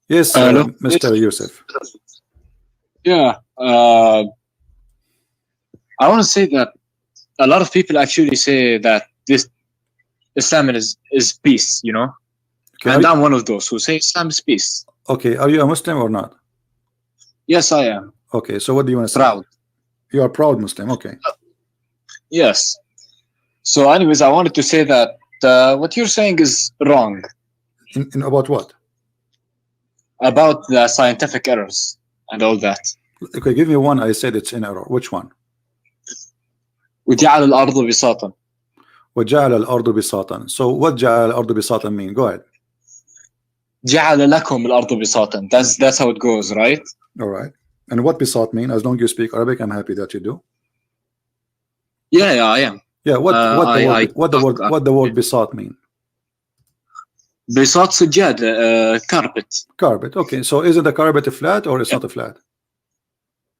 Yes, Hello? Mr. Yusuf. Yeah. I want to say that a lot of people actually say that this Islam is peace, you know? Okay, And I'm one of those who say Islam is peace. okay, are you a Muslim or not? Yes, I am. Okay, so what do you want to say? Proud. You are a proud Muslim. Okay. Yes. So anyways, I wanted to say that what you're saying is wrong In about what? about the scientific errors and all that. Okay, give me one. I said it's in error. Which one? وجعل الأرض بساطا. وجعل الأرض بساطا. So what جعل الأرض بساطا mean? Go ahead. جعل لكم الأرض بساطا. That's how it goes, right? All right. And what bisat mean? As long as you speak Arabic, I'm happy that you do. Yeah, I am. Yeah. What the word bisat mean? بساط سجاد, carpet. Carpet. Okay. So is it a carpet flat or it's not a flat?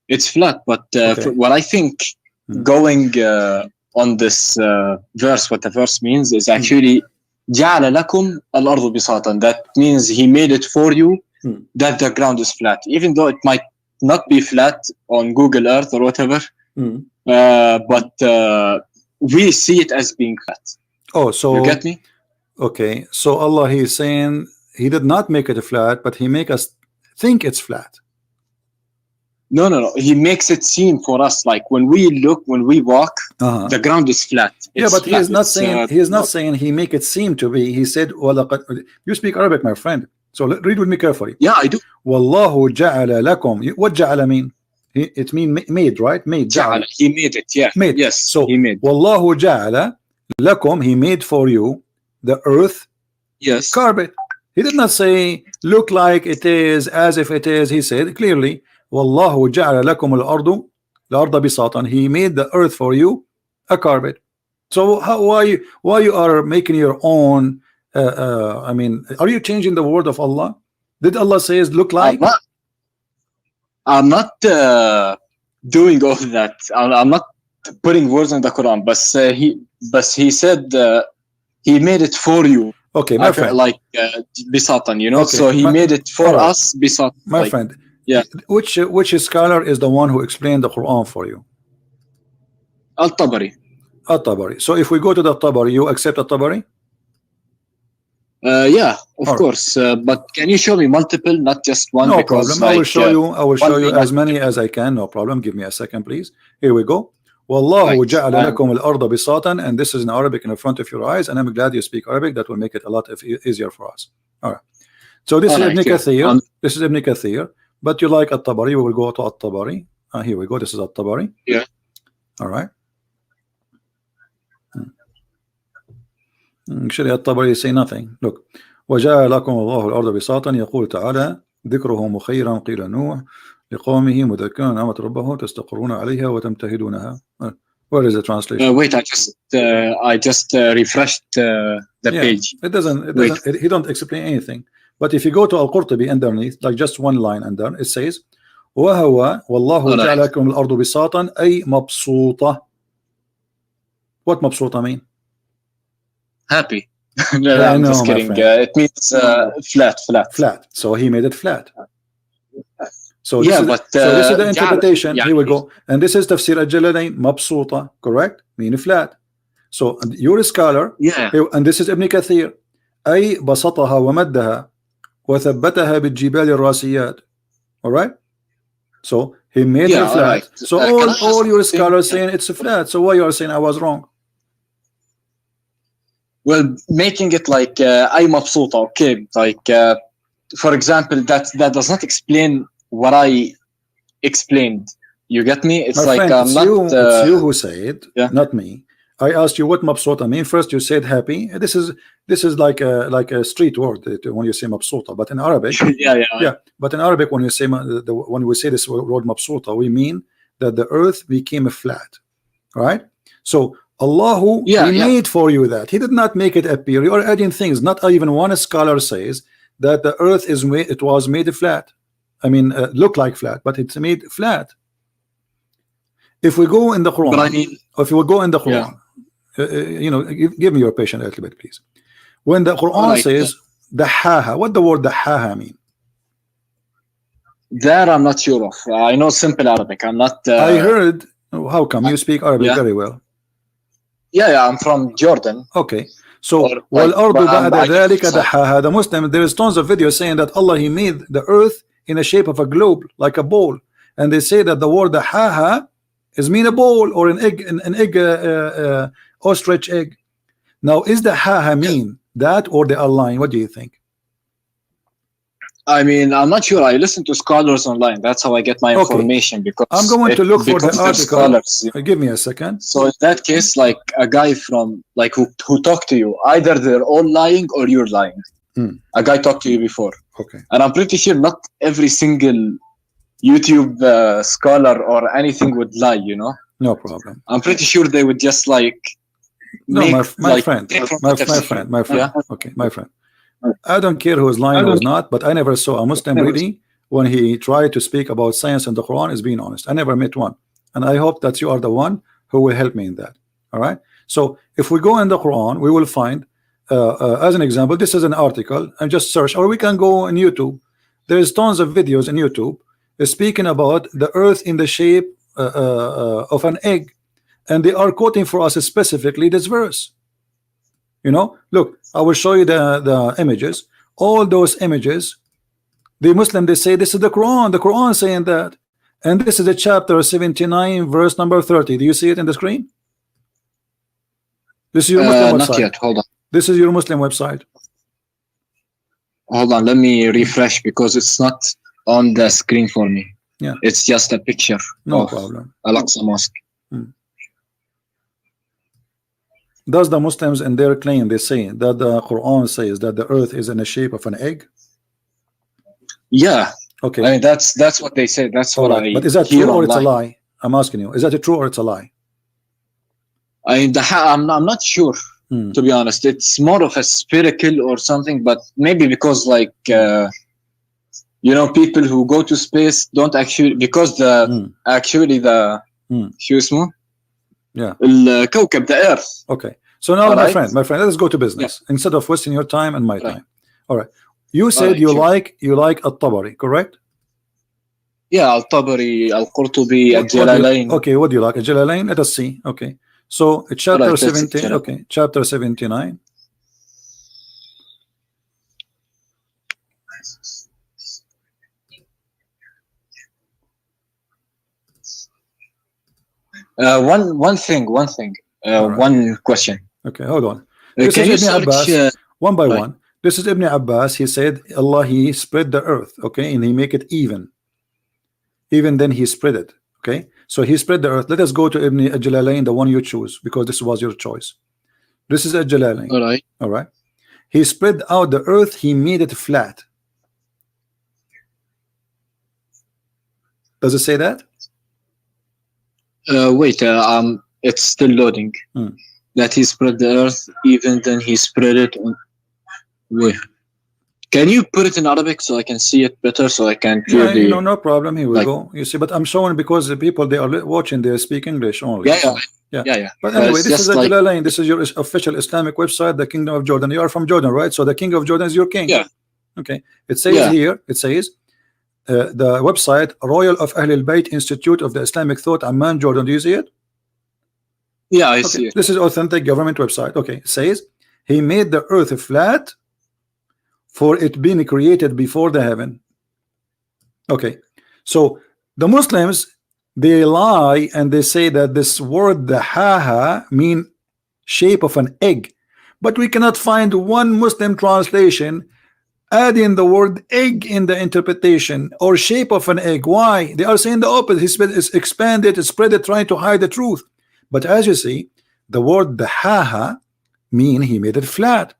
It's flat, but Okay. what I think going on this verse, what the verse means is actually جعل لكم الأرض بساطا. That means he made it for you that the ground is flat, even though it might not be flat on Google Earth or whatever. But we see it as being flat. Oh, so you get me? Okay. So Allah, He is saying He did not make it flat, but He make us think it's flat. No. He makes it seem for us like when we look, when we walk, the ground is flat. Yeah, but He is not saying He is not saying He make it seem to be. He said, you speak Arabic, my friend. So read with me carefully. Yeah, I do. Wallahu ja'ala lakum. What ja'ala mean? It mean made, right? Made. Ja'ala. He made it. Yeah. Made. Yes. So he made. Wallahu ja'ala lakum. He made for you the earth. Yes. Carpet. He did not say look like it is, as if it is. He said clearly, Wallahu ja'ala lakum al-arda bisatan. He made the earth for you a carpet. So why you are making your own? I mean, are you changing the word of Allah? Did Allah say look like? I'm not doing all that. I'm not putting words in the Quran, but he said he made it for you. Okay, my friend. Like bisatan, you know. Okay, so he made it for us bisatan. My like, friend. Yeah. Which scholar is the one who explained the Quran for you? Al-Tabari. Al-Tabari. So if we go to the Tabari, you accept Al-Tabari? Yeah, of course. But can you show me multiple, not just one? No because, problem. I will show you. I will show you as like, many as I can. No problem. Give me a second, please. Here we go. Wallahu ja'ala lakum al-arda bisatan, and this is in Arabic in front of your eyes. And I'm glad you speak Arabic. That will make it a lot easier for us. All right. So this is Ibn Kathir. This is Ibn Kathir. But you like At-Tabari? We will go to At-Tabari. Here we go. This is At-Tabari. Yeah. All right. Actually, At-Tabari say nothing. Look. وجعل لكم الله الأرض بساطا يقول تعالى ذكره مخيرا قيل نوح لقومه مذكرا نعمة ربه تستقرون عليها وتمتهدونها. Where is the translation? Wait, I just refreshed the page. It doesn't. He don't explain anything. But if you go to Al-Qurtubi underneath, like just one line under, it says وهو والله جعل لكم الأرض بساطا أي مبسوطة. What مبسوطة mean? Happy. No, I'm just kidding. It means flat. So he made it flat. So this is the interpretation. Here we go. And this is Tafsir al-Jalalain, mabsuta, correct? Meaning flat. So you're a scholar. Yeah. And this is Ibn Kathir. أي بسطها ومدها وثبتها بالجبال الراسيات. All right? So he made it flat. Right. So all your scholars saying it's flat. So why you are saying I was wrong? Well, making it like أي مبسوطة, okay. Like for example, that does not explain what I explained. You get me? It's My like friend, I'm not. It's you who say it, not me. I asked you what mabsuta mean. First, you said happy. This is like a street word when you say mabsuta. But in Arabic, yeah. But in Arabic, when you say when we say this word mabsuta, we mean that the earth became flat, right? So Allah made for you that. He did not make it appear. You are adding things. Not even one scholar says that the earth was made flat. I mean, look like flat, but it's made flat. If we go in the Quran, if you go in the Quran, you know, give me your patience a little bit, please. When the Quran says the haha, what the word the haha mean? That I'm not sure of. I know simple Arabic. I'm not. I heard. How come you speak Arabic very well? Yeah, I'm from Jordan. Okay. So the Muslim, there is tons of videos saying that Allah, He made the earth in the shape of a globe, like a bowl, and they say that the word ha is mean a bowl or an egg, ostrich egg. Now, is the ha mean that, or they are lying? What do you think? I mean, I'm not sure. I listen to scholars online. That's how I get my information. Because I'm going to look for the article. Scholars, give me a second. So in that case, like a guy from like who talked to you, either they're all lying or you're lying. A guy talked to you before. Okay. And I'm pretty sure not every single YouTube scholar or anything would lie. You know. No problem. I'm pretty sure they would just like. No, my friend. Yeah? Okay, my friend. I don't care who is lying or not, but I never saw a Muslim really when he tried to speak about science and the Quran is being honest. I never met one, and I hope that you are the one who will help me in that. All right. So if we go in the Quran, we will find, as an example, this is an article, and just search, or we can go on YouTube. There is tons of videos on YouTube speaking about the earth in the shape of an egg, and they are quoting for us specifically this verse. You know, look, I will show you the images. All those images, the Muslim, they say this is the Quran saying that, and this is a chapter 79 verse number 30. Do you see it in the screen? This is your Muslim website. Not yet. Hold on. This is your Muslim website. Hold on, let me refresh because it's not on the screen for me. Yeah, it's just a picture. No problem. Al-Aqsa Mosque. Does the Muslims in their claim, they say that the Quran says that the earth is in the shape of an egg? Yeah. Okay. I mean, that's what they say. That's what I. But is that true or it's a lie? I'm asking you. Is that a true or it's a lie? I mean, I'm not sure. To be honest, it's more of a spherical or something. But maybe because like you know, people who go to space don't actually because actually the excuse me. Yeah. الكوكب, the earth. Okay. So now, my friend, let us go to business instead of wasting your time and my time. All right. You said you like Al-Tabari, correct? Yeah, Al-Tabari, Al-Qurtubi, Al-Jalalain. Okay, what do you like? Al-Jalalain? Let us see. Okay. So chapter 17. Okay, chapter 79. One thing. One question. Okay, hold on. This is Ibn Abbas, one by one. This is Ibn Abbas. He said Allah, He spread the earth, okay, and He make it even then He spread it. Okay, so He spread the earth. Let us go to Ibn Jalalain, the one you choose, because this was your choice. This is Jalalain. All right. He spread out the earth, He made it flat. Does it say that? Wait, it's still loading. That He spread the earth, even then He spread it on. Wait. Can you put it in Arabic so I can see it better, so I can clearly... No problem. Here we go. You see, but I'm showing because the people they are watching, they speak English only. Yeah. But anyway, this is Jalalain. This is your official Islamic website, the Kingdom of Jordan. You are from Jordan, right? So the King of Jordan is your king. Yeah. Okay. It says here, it says the website Royal of Ahl al-Bayt Institute of the Islamic Thought, Amman, Jordan. Do you see it? Yeah, I see it. This is authentic government website. Okay. It says He made the earth flat for it being created before the heaven. Okay, so the Muslims, they lie and they say that this word the ha mean shape of an egg, but we cannot find one Muslim translation adding the word egg in the interpretation or shape of an egg. Why? They are saying the opposite. It's expanded, it's spread it, trying to hide the truth. But as you see, the word the ha mean He made it flat.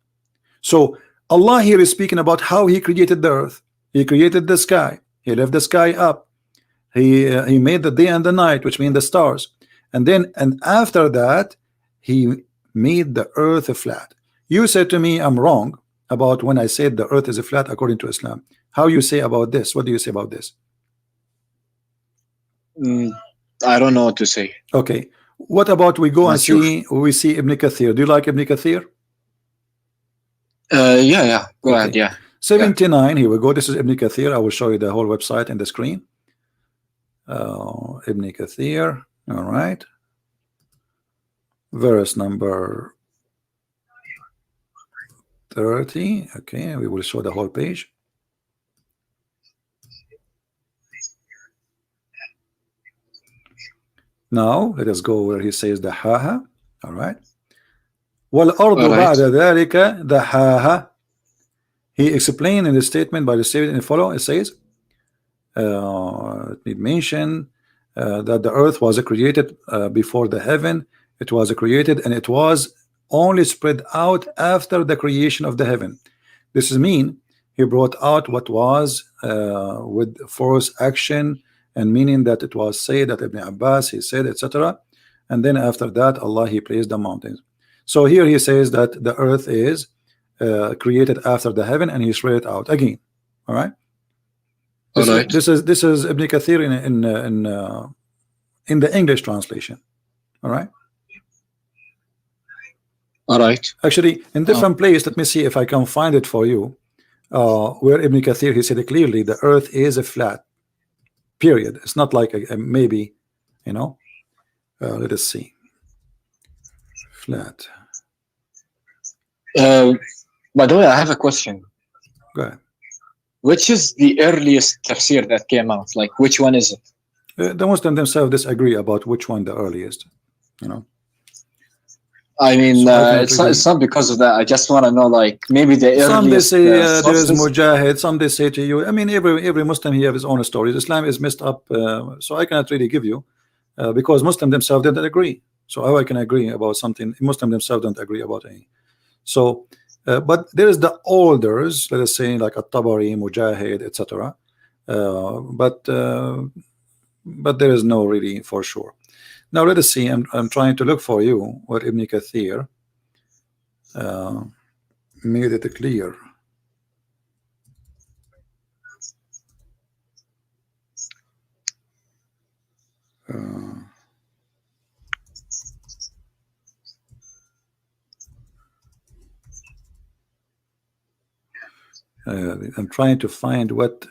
So Allah here is speaking about how He created the earth. He created the sky. He left the sky up. He made the day and the night, which mean the stars. And after that, He made the earth flat. You said to me, I'm wrong about when I said the earth is flat according to Islam. How you say about this? What do you say about this? I don't know what to say. Okay. What about we go and see Ibn Kathir? Do you like Ibn Kathir? Yeah. Go ahead. Yeah. 79. Here we go. This is Ibn Kathir. I will show you the whole website in the screen. Ibn Kathir. All right. Verse number 30. Okay, we will show the whole page. Now let us go where he says the haha. All right. وَالْأَرْضُ بَعْدَ ذَلِكَ دَحَاهَا. He explained in the statement by the statement in the follow. It says, let me mention that the earth was created before the heaven. It was created and it was only spread out after the creation of the heaven. This is mean he brought out what was with force action, and meaning that it was said that Ibn Abbas he said, etc. And then after that Allah he placed the mountains. So here he says that the earth is created after the heaven and he spread it out again. All right. This is Ibn Kathir in the English translation. All right. All right. Actually, in different place, let me see if I can find it for you. Where Ibn Kathir he said clearly the earth is a flat. Period. It's not like a maybe, you know. Let us see. Flat. By the way, I have a question. Go ahead. Which is the earliest tafsir that came out? Like, which one is it? The Muslims themselves disagree about which one the earliest. You know. I mean, so it's not because of that. I just want to know, like, maybe the earliest. Some they say there is Mujahid. Some they say to you. I mean, every Muslim he have his own stories. Islam is messed up, so I cannot really give you because Muslims themselves didn't agree. So how I can agree about something Muslims themselves don't agree about any. So, but there is the elders, let us say like At-Tabari, Mujahid, etc. But there is no really for sure. Now let us see. I'm trying to look for you what Ibn Kathir made it clear. I'm trying to find what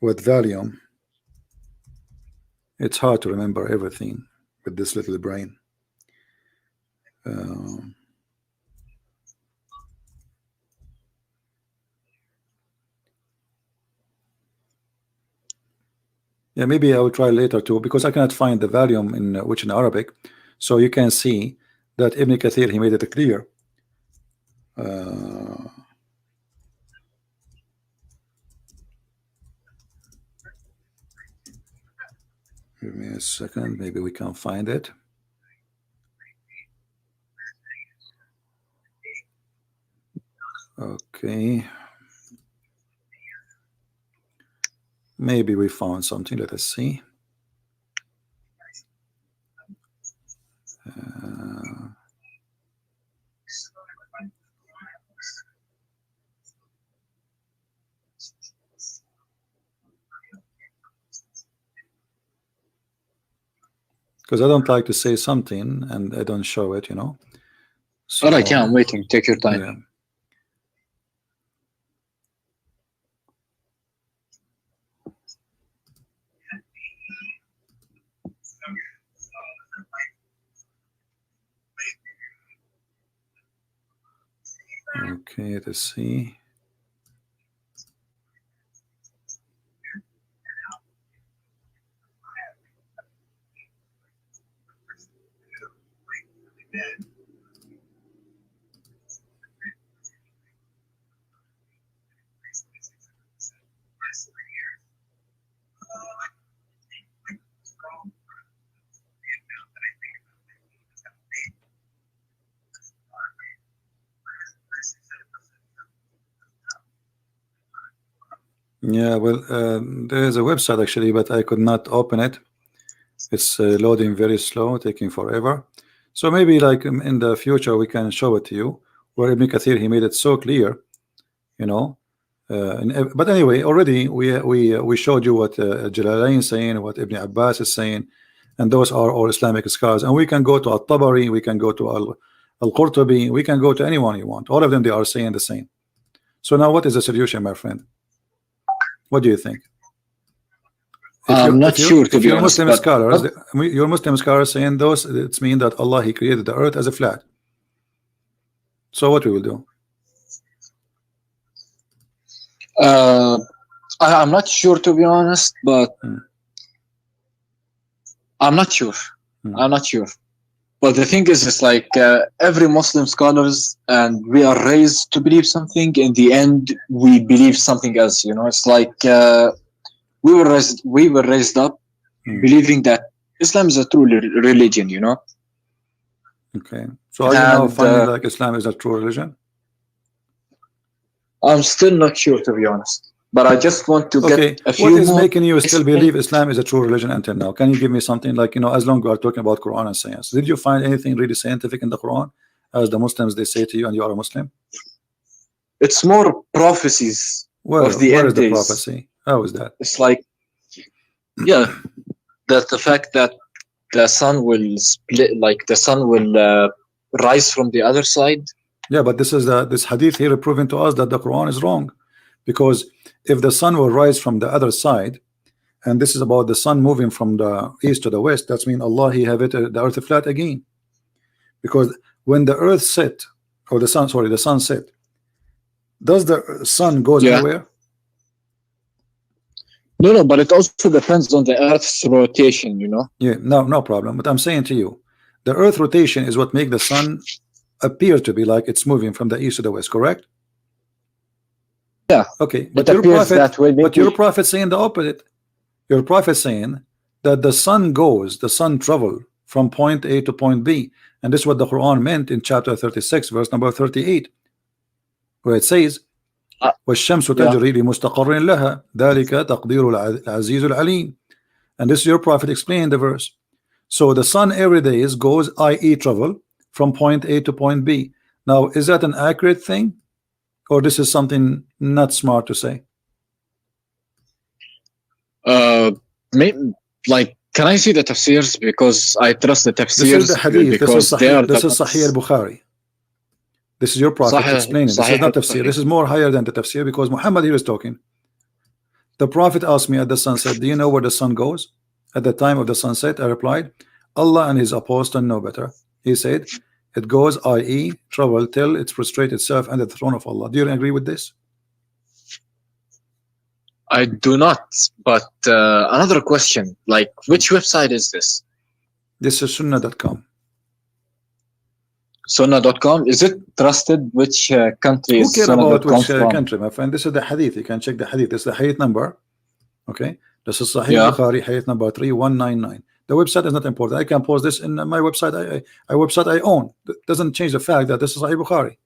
volume. It's hard to remember everything with this little brain. Yeah, maybe I will try later too, because I cannot find the volume in which in Arabic. So you can see that Ibn Kathir he made it clear. Give me a second, maybe we can find it. Okay. Maybe we found something. Let us see. Because I don't like to say something and I don't show it, you know. So, all right, yeah, I'm waiting. Take your time. Yeah. Okay, let's see. Yeah, well, there is a website actually, but I could not open it. It's loading very slow, taking forever. So maybe like in the future we can show it to you, where Ibn Kathir he made it so clear, you know. But anyway, already we showed you what Jalalain is saying, what Ibn Abbas is saying, and those are all Islamic scholars. And we can go to At-Tabari, we can go to Al-Qurtubi, we can go to anyone you want. All of them they are saying the same. So now what is the solution, my friend? What do you think? I'm not sure, to be honest. Muslim scholars, your Muslim scholars saying those, it's mean that Allah, he created the earth as a flat. So what we will do? I'm not sure, to be honest, but I'm not sure. I'm not sure. But the thing is, it's like every Muslim scholars, and we are raised to believe something. In the end, we believe something else. You know, it's like we were raised up believing that Islam is a true religion. You know. Okay. So are you now finding like Islam is a true religion? I'm still not sure, to be honest. But I just want to get a few more. What is making you still believe Islam is a true religion until now? Can you give me something like, you know, as long as we are talking about Quran and science, did you find anything really scientific in the Quran, as the Muslims they say to you, and you are a Muslim? It's more prophecies of the end days. Where is the prophecy? How is that? It's like, yeah, that the fact that the sun will split, like the sun will rise from the other side. Yeah, but this is this hadith here proving to us that the Quran is wrong, because if the sun will rise from the other side, and this is about the sun moving from the east to the west, that's mean Allah, he have it the earth flat again, because when the earth set, or the sun, sorry, the sun set, does the sun goes anywhere? No, but it also depends on the earth's rotation, you know. Yeah, no problem. But I'm saying to you, the earth rotation is what make the sun appear to be like it's moving from the east to the west, correct? Yeah. Okay, but your prophet saying the opposite. Your prophet saying that the sun travel from point A to point B, and this is what the Quran meant in chapter 36, verse number 38, where it says, وَالشَّمْسُ تَجْرِي لِمُسْتَقَرٍ لَهَا ذَلِكَ تَقْدِيرُ الْعَزِيزُ الْعَلِيمُ. And this is your prophet explained the verse. So the sun every day goes, i.e. travel from point A to point B. Now, is that an accurate thing, or this is something not smart to say? Maybe, like, can I see the tafsirs, because I trust the tafsirs? This is the hadith. This is Sahih al-Bukhari. This is your prophet explaining. This is not tafsir. This is more higher than the tafsir, because Muhammad here is talking. The prophet asked me at the sunset, do you know where the sun goes? At the time of the sunset, I replied, Allah and his apostle know better. He said, it goes, i.e. travel till it prostrates itself under the throne of Allah. Do you agree with this? I do not. But another question, like, which website is this? This is sunnah.com. Sunnah.com, is it trusted? Which country is Who cares about which country, my friend? This is the hadith. You can check the hadith. This is the hadith number. Okay, this is Sahih Bukhari, hadith number 3199. The website is not important. I can post this in my website. I own. That doesn't change the fact that this is Sahih Bukhari.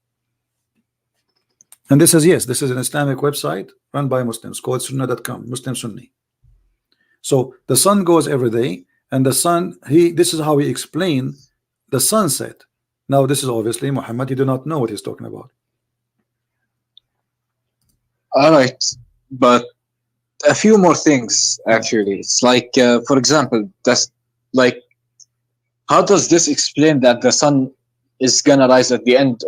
And this is, yes, this is an Islamic website run by Muslims called sunnah.com, Muslim Sunni. So the sun goes every day, and the sun, this is how he explained the sunset. Now this is obviously Muhammad, he do not know what he's talking about. All right, but a few more things actually. It's like, for example, that's like, how does this explain that the sun is gonna rise at the end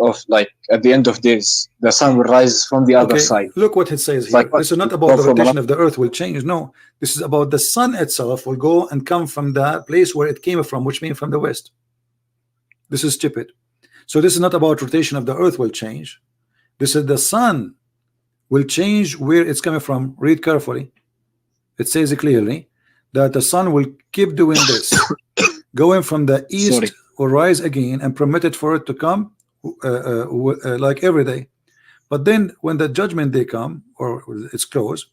of days? The sun will rise from the other side. Look what it says here. Like, this is not about the rotation of the earth will change. No, this is about the sun itself will go and come from the place where it came from, which means from the west. This is stupid. So this is not about rotation of the earth will change. This is the sun will change where it's coming from. Read carefully. It says clearly that the sun will keep doing this, going from the east will rise again and permitted for it to come like every day. But then when the judgment day come, or it's close,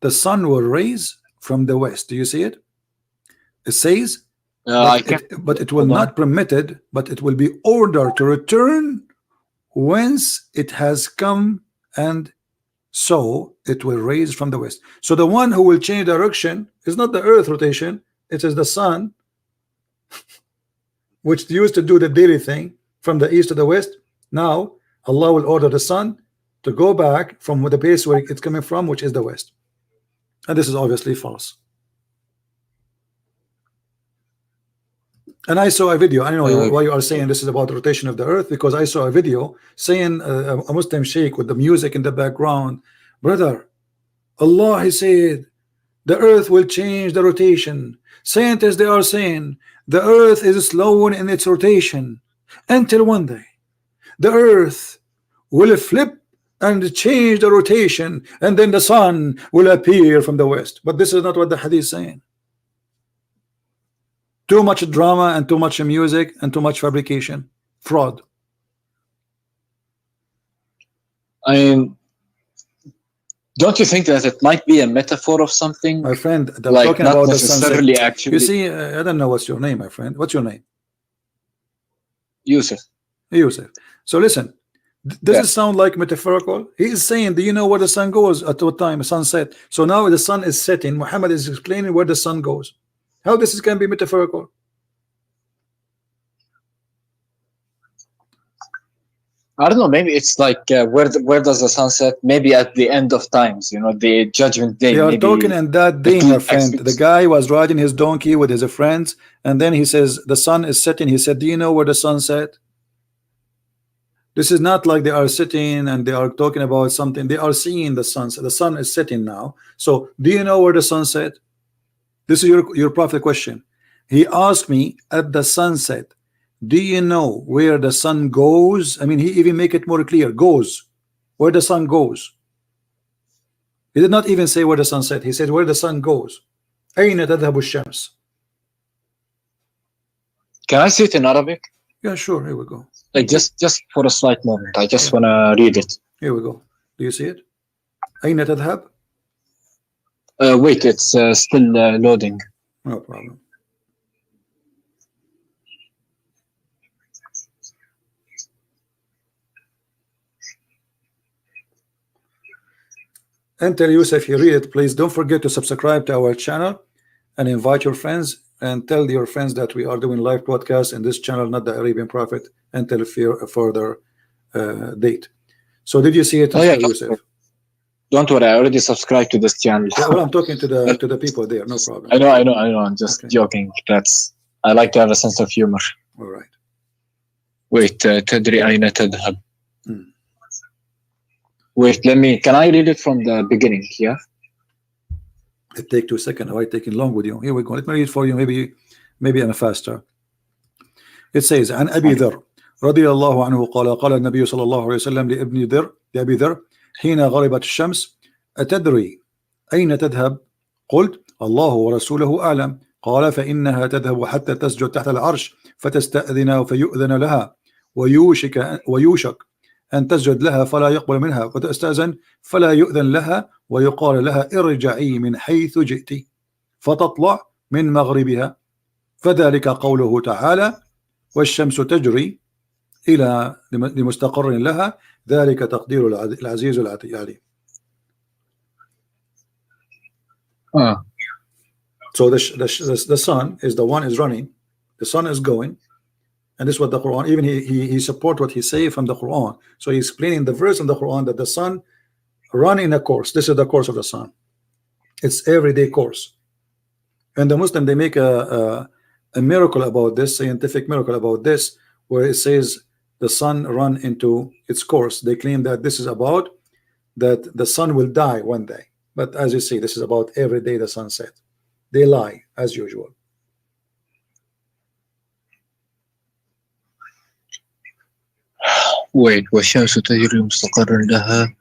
the sun will rise from the west. Do you see it? It says, but it will not permitted, but it will be ordered to return whence it has come, and so it will raise from the west. So the one who will change direction is not the earth rotation, it is the sun, which used to do the daily thing from the east to the west. Now Allah will order the sun to go back from the place where it's coming from, which is the west. And this is obviously false. And I saw a video. I don't know why you are saying this is about the rotation of the earth, because I saw a video saying a Muslim sheikh with the music in the background. Brother, Allah, he said the earth will change the rotation. Scientists, they are saying the earth is slowing in its rotation until one day the earth will flip and change the rotation, and then the sun will appear from the west. But this is not what the hadith is saying. Too much drama and too much music and too much fabrication, fraud. I mean, don't you think that it might be a metaphor of something? My friend, I'm like talking about the sunset. Actually. You see, I don't know what's your name, my friend. What's your name? Yusuf. Yusuf. So listen, does it sound like metaphorical? He is saying, do you know where the sun goes at what time? Sunset. So now the sun is setting. Muhammad is explaining where the sun goes. How this can be metaphorical? I don't know. Maybe it's like where does the sun set? Maybe at the end of times, you know, the judgment day. They are talking in that day, my friend. The guy was riding his donkey with his friends, and then he says the sun is setting. He said, do you know where the sun set? This is not like they are sitting and they are talking about something. They are seeing the sun. The sun is setting now. So do you know where the sun set? This is your prophet question. He asked me at the sunset, do you know where the sun goes? I mean, he even make it more clear. Goes. Where the sun goes. He did not even say where the sun set. He said where the sun goes. أين تذهب الشمس? Can I see it in Arabic? Yeah, sure. Here we go. Like just for a slight moment. I just want to read it. Here we go. Do you see it? أين تذهب? Wait, it's still loading. No problem. Enter Yusuf, you read it, please. Don't forget to subscribe to our channel and invite your friends and tell your friends that we are doing live broadcasts in this channel, not the Arabian Prophet, until a further date. So did you see it, Yusuf? Don't worry, I already subscribed to this channel. Yeah, well, I'm talking to the people there, no problem. I know. I'm just joking. I like to have a sense of humor. All right. Wait, تدري أين تذهب? Wait, can I read it from the beginning? Yeah. It take 2 seconds. Why taking long with you? Here we go. Let me read for you. Maybe I'm faster. It says, عن أبي ذر رضي الله عنه قال قال النبي صلى الله عليه وسلم لأبي ذر حين غربت الشمس أتدري أين تذهب؟ قلت الله ورسوله أعلم. قال فإنها تذهب حتى تسجد تحت العرش فتستأذن فيؤذن لها ويوشك أن تسجد لها فلا يقبل منها وتستأذن فلا يؤذن لها ويقال لها ارجعي من حيث جئت فتطلع من مغربها فذلك قوله تعالى والشمس تجري إلى لمستقر لها ذلك تقدير العزيز العليم. So the sun is the one is running, the sun is going, and this is what the Quran, even he support what he say from the Quran. So he's explaining the verse in the Quran that the sun run in a course. This is the course of the sun. It's everyday course. And the Muslim, they make a miracle about this, scientific miracle about this, where it says the sun run into its course. They claim that this is about that the sun will die one day. But as you see, this is about every day the sun set. They lie as usual. Wait, والشمس تجري مستقر لها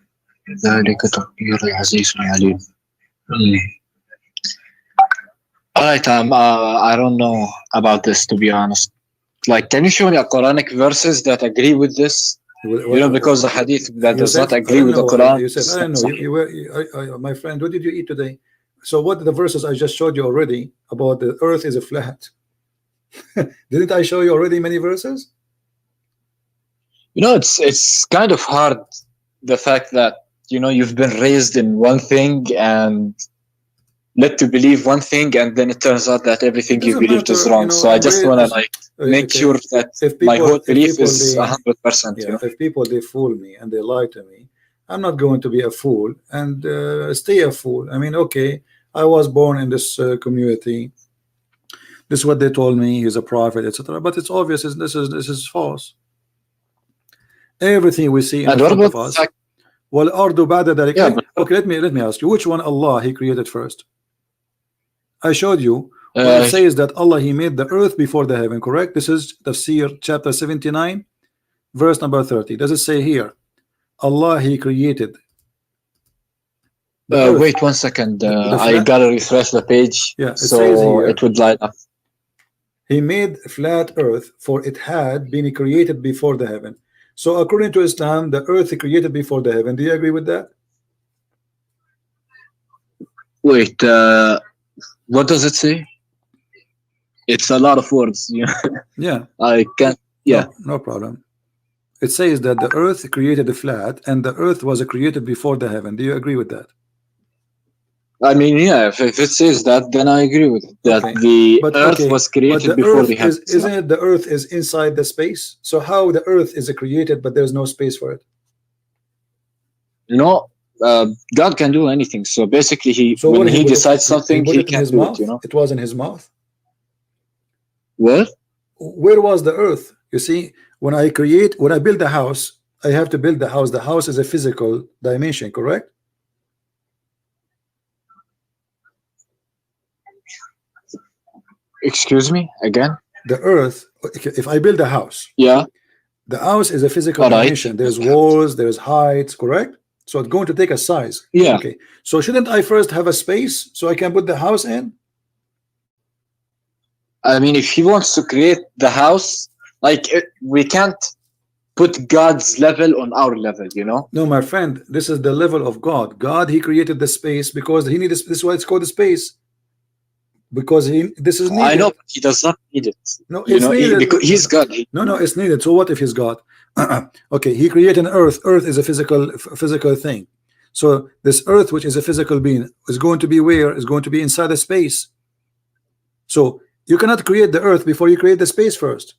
ذلك تقدير العزيز العليم. Alright, I don't know about this, to be honest. Like, can you show me a Quranic verses that agree with this? You know, because the hadith that does not agree with the Quran. You said, I don't know. My friend, what did you eat today? So what the verses I just showed you already about the earth is a flat. Didn't I show you already many verses? You know, it's kind of hard, the fact that, you know, you've been raised in one thing and led to believe one thing, and then it turns out that everything you believed is wrong. You know, so I just want to make sure that my whole belief is 100%. Yeah, you know? If people they fool me and they lie to me, I'm not going to be a fool and stay a fool. I mean, okay, I was born in this community. This is what they told me. He's a prophet, etc. But it's obvious. This is false. Everything we see in front of us. Well, ardu ba'da dhalik. Yeah, okay, let me ask you, which one Allah He created first? I showed you. It says that Allah He made the earth before the heaven. Correct? This is Tafsir chapter 79, verse number 30. Does it say here, Allah He created? Wait 1 second. I gotta refresh the page. Yeah, so it would light up. He made flat earth, for it had been created before the heaven. So according to Islam, the earth created before the heaven. Do you agree with that? Wait, what does it say? It's a lot of words. Yeah. I can't. Yeah. No problem. It says that the earth created the flat, and the earth was created before the heaven. Do you agree with that? I mean, yeah, if it says that, then I agree with it. That the earth was created before the heavens. Isn't it the earth is inside the space? So how the earth is created, but there's no space for it? No, God can do anything. So basically, when he decides something, he can do it. It was in his mouth. Where? Where was the earth? You see, when I build a house, I have to build the house. The house is a physical dimension, correct? Excuse me again. The earth. If I build a house, yeah, the house is a physical dimension. There's walls, there's heights, correct? So it's going to take a size. Yeah. Okay. So shouldn't I first have a space so I can put the house in? I mean, if he wants to create the house, we can't put God's level on our level, No, my friend, this is the level of God. God, He created the space because He needs. This is why it's called the space. Because this is needed. I know, but He does not need it. No, it's needed. Because He's God. No, it's needed. So what if He's God? Okay, He created an earth. Earth is a physical thing. So this earth, which is a physical being, is going to be where? Is going to be inside a space. So you cannot create the earth before you create the space first.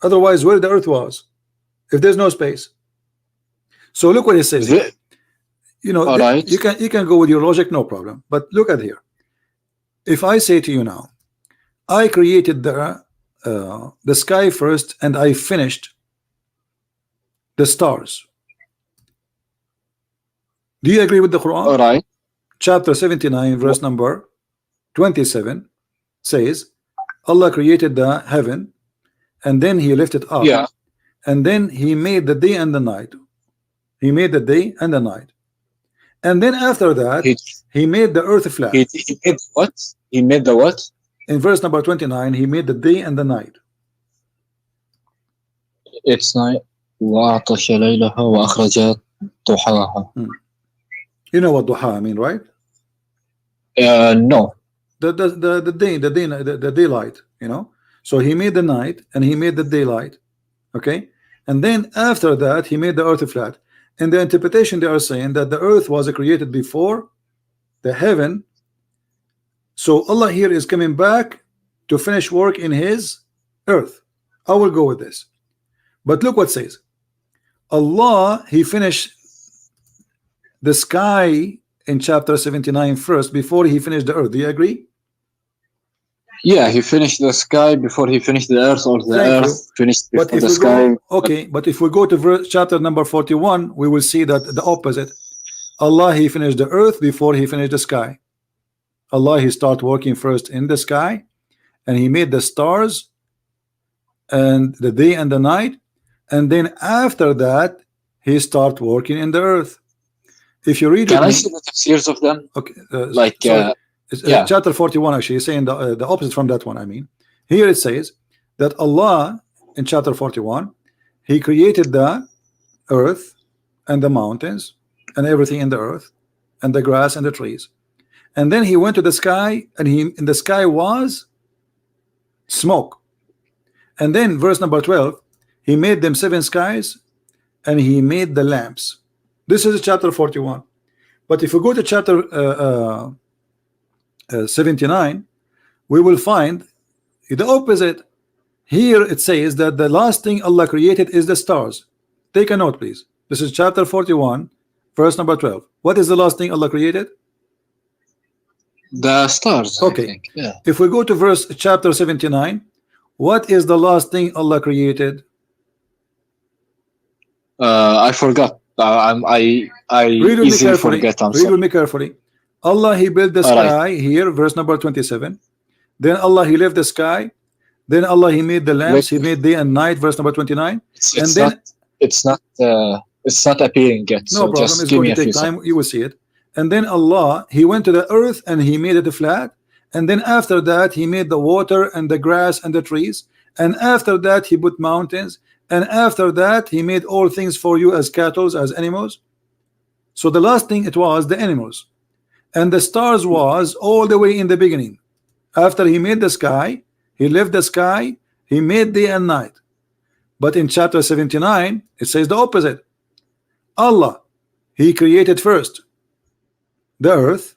Otherwise, where the earth was, if there's no space. So look what it says. Right. You can go with your logic, no problem. But look at here. If I say to you now, I created the sky first, and I finished the stars. Do you agree with the Quran? All right. Chapter 79, verse number 27 says, Allah created the heaven, and then He lifted up. Yeah. And then He made the day and the night. He made the day and the night. And then after that, He made the earth flat. He made what? He made the what? In verse number 29, He made the day and the night. It's night. وَأَغْطَشَ لَيْلَهَا وَأَخْرَجَتْ ضُحَاهَا. You know what duha mean, right? No. The daylight, So He made the night and He made the daylight. Okay? And then after that, He made the earth flat. In the interpretation, they are saying that the earth was created before the heaven. So Allah here is coming back to finish work in His earth. I will go with this. But look what it says. Allah, He finished the sky in chapter 79 first before He finished the earth. Do you agree? Yeah, He finished the sky before He finished the earth, or the earth finished before the sky. Okay, but if we go to chapter number 41, we will see that the opposite. Allah, He finished the earth before He finished the sky. Allah, He started working first in the sky, and He made the stars and the day and the night, and then after that He started working in the earth. If you read, can I see the tafsirs of them? Okay, chapter 41 actually is saying the opposite from that one. I mean, here it says that Allah in chapter 41, He created the earth and the mountains and everything in the earth and the grass and the trees, and then He went to the sky, and in the sky was smoke. And then verse number 12, He made them 7 skies, and He made the lamps. This is chapter 41. But if we go to chapter 79, we will find the opposite. Here it says that the last thing Allah created is the stars. Take a note, please. This is chapter 41, verse number 12. What is the last thing Allah created? The stars. Okay. I think. Yeah. If we go to verse chapter 79, what is the last thing Allah created? I forgot. I Read with me easily carefully. forget. I'm Read sorry. with me carefully. Allah, He built the sky here, verse number 27. Then Allah, He left the sky. Then Allah, He made the lamps. He made day and night, verse number 29. It's not appearing yet. No so problem. Just It's give going me to a take few time. seconds. You will see it. And then Allah, He went to the earth and He made it flat. And then after that, He made the water and the grass and the trees. And after that, He put mountains. And after that, He made all things for you as cattle, as animals. So the last thing, it was the animals. And the stars was all the way in the beginning. After He made the sky, He left the sky, He made day and night. But in chapter 79, it says the opposite. Allah, He created first the earth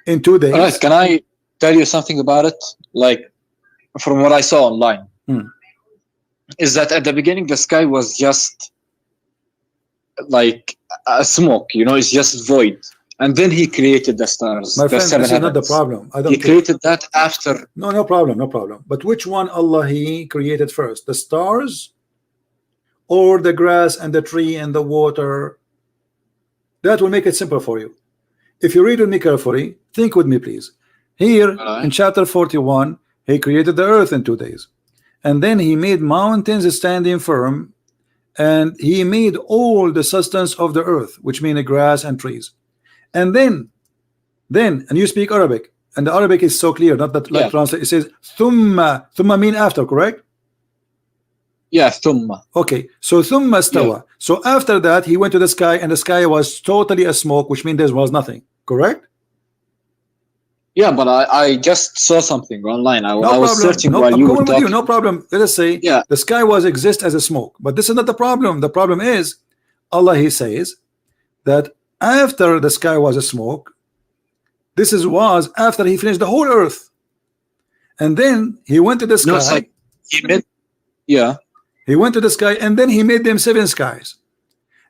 in 2 days. All right, can I tell you something about it? Like, from what I saw online, is that at the beginning the sky was just like a smoke, it's just void. And then He created the stars. My friend, seven this is not the heavens. problem. I don't He created that after. No problem, no problem. But which one Allah He created first? The stars or the grass and the tree and the water? That will make it simple for you. If you read with me carefully, think with me please. Here in chapter 41, He created the earth in 2 days. And then He made mountains standing firm. And He made all the sustenance of the earth, which mean the grass and trees. And then, and you speak Arabic, and the Arabic is so clear, not that like translate. It says thumma. Thumma mean after, correct? Yeah, thumma. Okay, so thumma stawa. So after that, He went to the sky, and the sky was totally a smoke, which means there was nothing, correct? Yeah, but I just saw something online. I was searching while I'm you going were with talking. you, no problem. Let us say the sky was exist as a smoke, but this is not the problem. The problem is Allah, He says that after the sky was a smoke, this was after He finished the whole earth, and then He went to the sky. No, it's like He went to the sky, and then He made them 7 skies.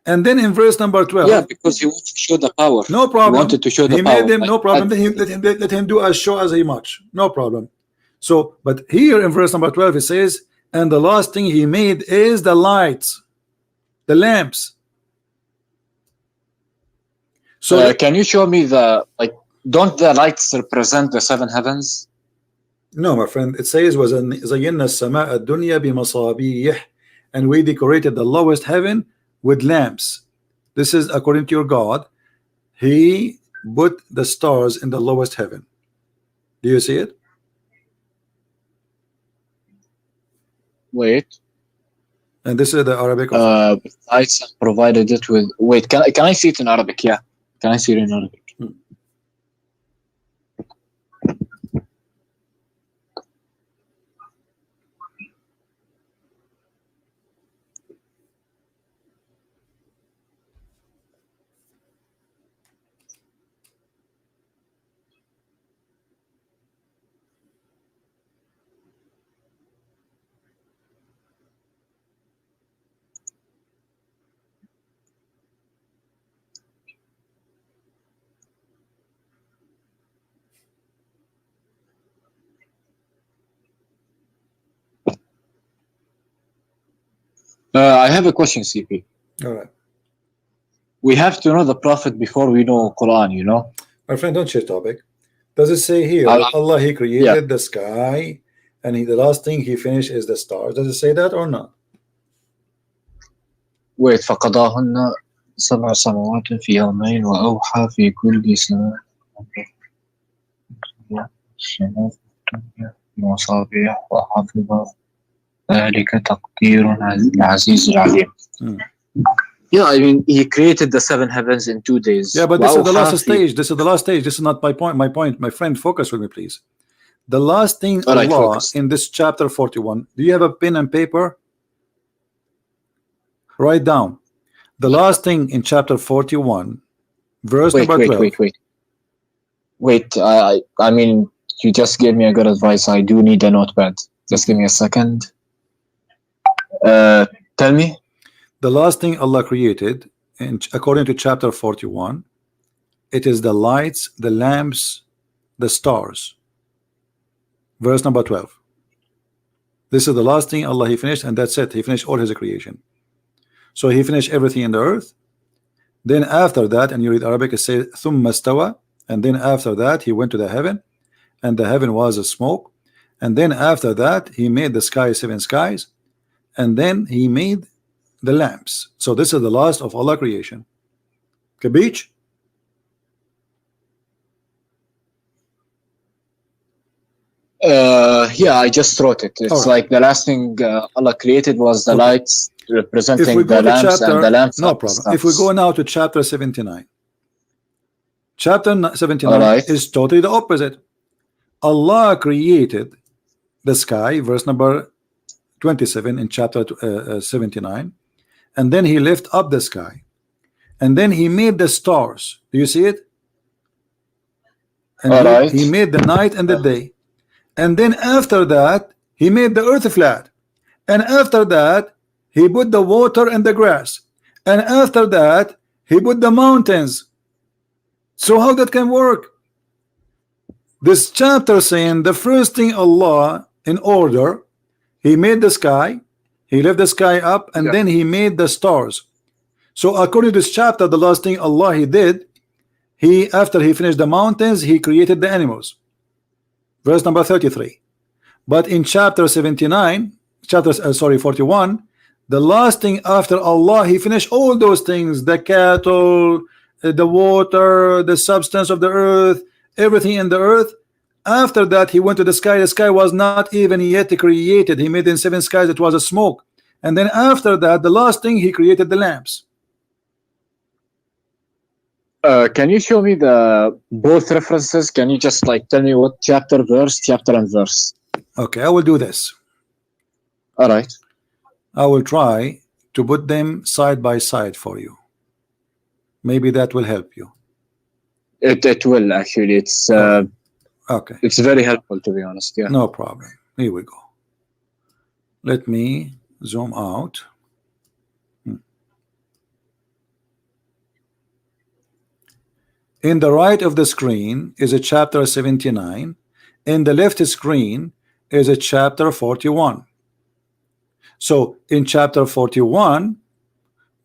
And then in verse number 12, yeah, because He wanted to show the power. No problem. He wanted to show the He power. made them, no problem. Let him do as show as He much. No problem. So, but here in verse number 12 it says, and the last thing He made is the lights, the lamps. So can you show me don't the lights represent the 7 heavens? No, my friend. It says وَزَيَّنَّا السَّمَاءَ الدُّنْيَا بِمَصَابِيحٍ, and we decorated the lowest heaven with lamps. This is according to your God. He put the stars in the lowest heaven. Do you see it? Wait. And this is the Arabic. Lights provided it with. Wait, can I see it in Arabic? Yeah, can I see it in Arabic? I have a question, CP. All right. We have to know the Prophet before we know Quran, My friend, don't change topic. Does it say here Allah He created the sky, and the last thing He finished is the stars? Does it say that or not? Wait, فقضاهن 7 سماوات في يومين وأوحى في كل سماء مصابيح وحفظ ذلك تقدير العزيز العليم. Yeah, I mean, He created the 7 heavens in 2 days. Yeah, but this is the last stage. This is the last stage. This is not my point. My friend, focus with me, please. The last thing Allah in this chapter 41. Do you have a pen and paper? Write down. The last thing in chapter 41, verse number 12. Wait. I mean, you just gave me a good advice. I do need a notepad. Just give me a second. Tell me. The last thing Allah created, according to chapter 41, It is the lights, the lamps, the stars. Verse number 12. This is the last thing Allah He finished, and that's it. He finished all His creation. So He finished everything in the earth. Then after that, and you read Arabic, it says ثُمَّ اسْتَوَى, and then after that He went to the heaven, and the heaven was a smoke. And then after that He made the sky 7 skies, and then He made the lamps. So this is the last of Allah creation. Kabich? Yeah, I just wrote it. It's like the last thing Allah created was the lights representing the lamps, and the lamps. No problem. If we go now to chapter 79, chapter 79 is totally the opposite. Allah created the sky, verse number 27 in chapter 79, and then He lifted up the sky, and then He made the stars. Do you see it? And he made the night and the day. And then after that He made the earth flat, and after that He put the water and the grass, and after that He put the mountains. So how that can work? This chapter saying the first thing Allah in order, He made the sky, He left the sky up, and then He made the stars. So according to this chapter, the last thing Allah He did, He after He finished the mountains, He created the animals. Verse number 33. But in chapter 79, 41, the last thing after Allah He finished all those things, the cattle, the water, the substance of the earth, everything in the earth. After that He went to the sky. The sky was not even yet created. He made in 7 skies. It was a smoke. And then after that, the last thing He created the lamps. Can you show me the both references? Can you just like tell me what chapter and verse? Okay, I will do this. All right. I will try to put them side by side for you. Maybe that will help you. It will actually. It's okay. It's very helpful, to be honest. Yeah. No problem. Here we go. Let me zoom out. In the right of the screen is a chapter 79. In the left screen is a chapter 41. So in chapter 41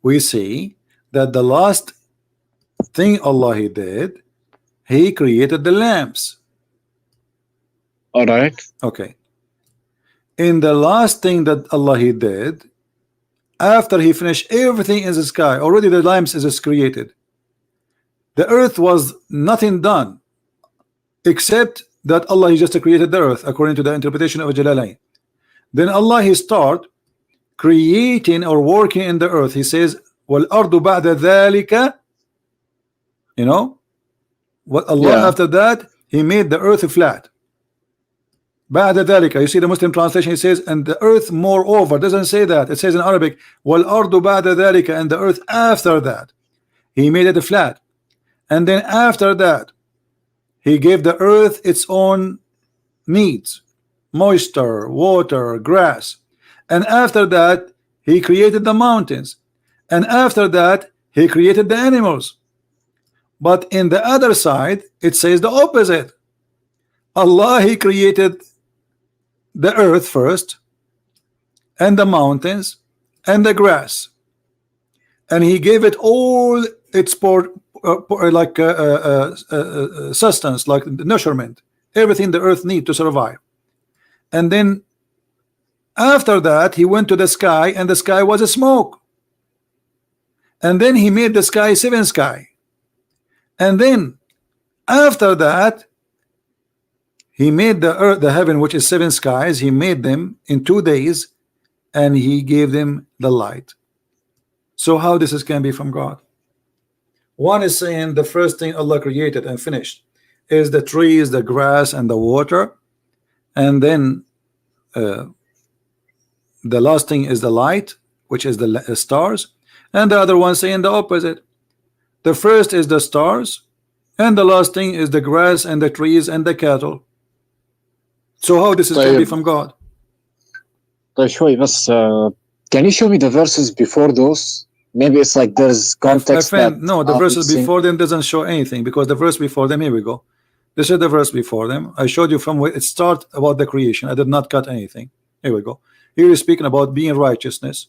we see that the last thing Allah He did, He created the lamps. All right. Okay. In the last thing that Allah He did, after He finished everything in the sky, already the lamps is created. The earth was nothing done except that Allah He just created the earth according to the interpretation of Jalalain. Then Allah He start creating or working in the earth. He says وَالْأَرْضُ بَعْدَ ذَلِكَ, you know what Allah after that He made the earth flat. بَعْدَ ذَلِكَ, you see the Muslim translation, it says and the earth moreover. Doesn't say that. It says in Arabic وَالْأَرْضُ بَعْدَ ذَلِكَ, and the earth after that He made it flat. And then after that He gave the earth its own needs, moisture, water, grass. And after that He created the mountains, and after that He created the animals. But in the other side it says the opposite. Allah He created the earth first, and the mountains, and the grass, and He gave it all its sustenance, like nourishment, everything the earth need to survive. And then after that He went to the sky, and the sky was a smoke. And then He made the sky 7 skies. And then after that He made the earth, the heaven, which is 7 skies. He made them in 2 days, and He gave them the light. So how this can be from God? One is saying the first thing Allah created and finished is the trees, the grass, and the water, and then the last thing is the light, which is the stars. And the other one saying the opposite. The first is the stars, and the last thing is the grass and the trees and the cattle. So how this is going to be from God? Can you show me the verses before those? maybe it's like there's context. My friend, no, the verses before them doesn't show anything, because the verse before them, here we go. This is the verse before them. I showed you from where it starts about the creation. I did not cut anything. Here we go. Here he's speaking about being righteousness.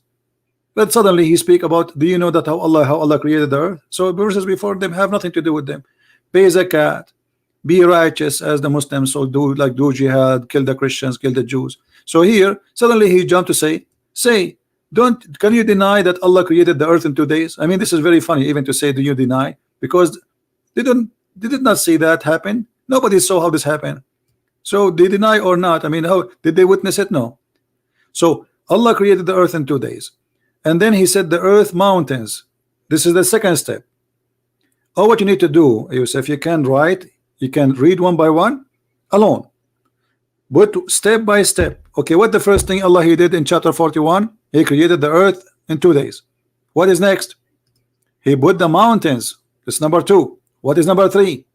But suddenly he speak about, do you know that how Allah created the earth? So verses before them have nothing to do with them. Pay zakat, be righteous as the Muslims, so do jihad, kill the Christians, kill the Jews. So here suddenly he jumped to say, can you deny that Allah created the earth in 2 days? I mean, this is very funny even to say, do you deny? Because they did not see that happen. Nobody saw how this happened. So they deny or not, I mean, how did they witness it? No. So Allah created the earth in 2 days, and then he said the earth mountains. This is the second step. Oh, what you need to do, Yusuf, you can write, you can read one by one alone, but step by step. Okay, what the first thing Allah he did in chapter 41? He created the earth in 2 days. What is next? He put the mountains. That's number 2. What is number 3?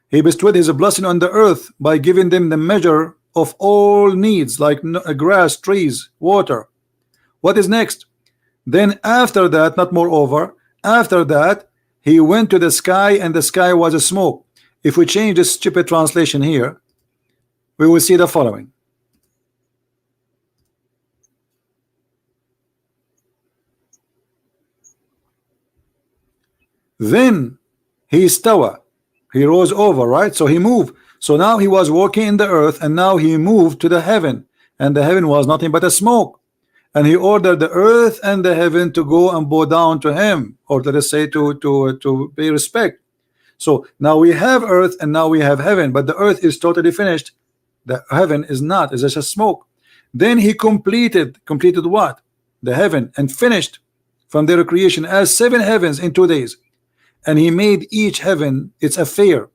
He bestowed his blessing on the earth by giving them the measure of all needs, like grass, trees, water. What is next? Then after that, not moreover, after that he went to the sky, and the sky was a smoke. If we change this stupid translation here, we will see the following. Then he istawa, he rose over, right? So he moved. So now he was walking in the earth, and now he moved to the heaven, and the heaven was nothing but a smoke. And he ordered the earth and the heaven to go and bow down to him, or let us say to pay respect. So now we have earth and now we have heaven, but the earth is totally finished. The heaven is not, it's just a smoke. Then he completed what? The heaven, and finished from their creation as 7 heavens in 2 days. And he made each heaven its affair.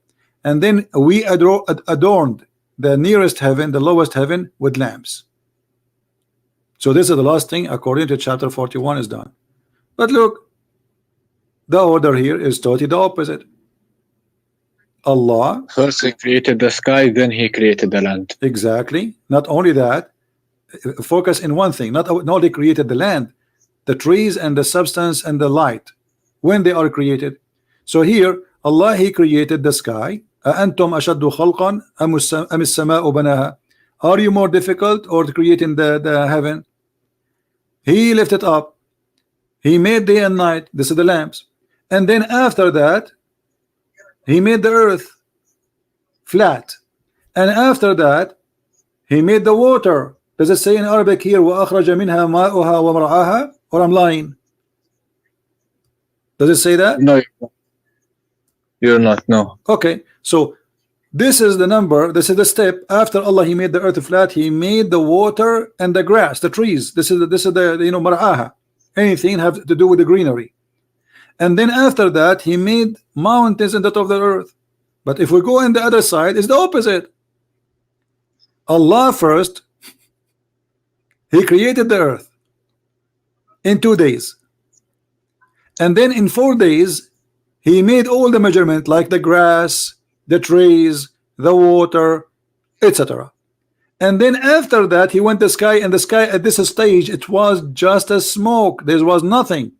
And then we adorned the nearest heaven, the lowest heaven, with lamps. So this is the last thing according to chapter 41 is done. But look, the order here is totally the opposite. Allah first he created the sky, then he created the land. Exactly. Not only that, focus in one thing. Not only created the land, the trees and the substance and the light, when they are created. So here Allah he created the sky. أَأَنْتُمْ أَشَدُّ خَلْقًا أَمِ السَّمَاءُ بَنَاهَا. Are you more difficult, or creating the heaven? He lifted up. He made day and night. This is the lamps. And then after that he made the earth flat, and after that he made the water. Does it say in Arabic here وَأَخْرَجَ مِنْهَا مَاءُهَا وَمَرْعَاهَا, or I'm lying? Does it say that? No, you're not. No. Okay, so this is the number, this is the step. After Allah he made the earth flat, he made the water and the grass, the trees. This is the you know, mar'aha, anything have to do with the greenery. And then after that he made mountains in the top of the earth. But if we go on the other side, it's the opposite. Allah first he created the earth in 2 days, and then in 4 days he made all the measurement, like the grass, the trees, the water, etc. And then after that he went to the sky, and the sky at this stage it was just a smoke, there was nothing.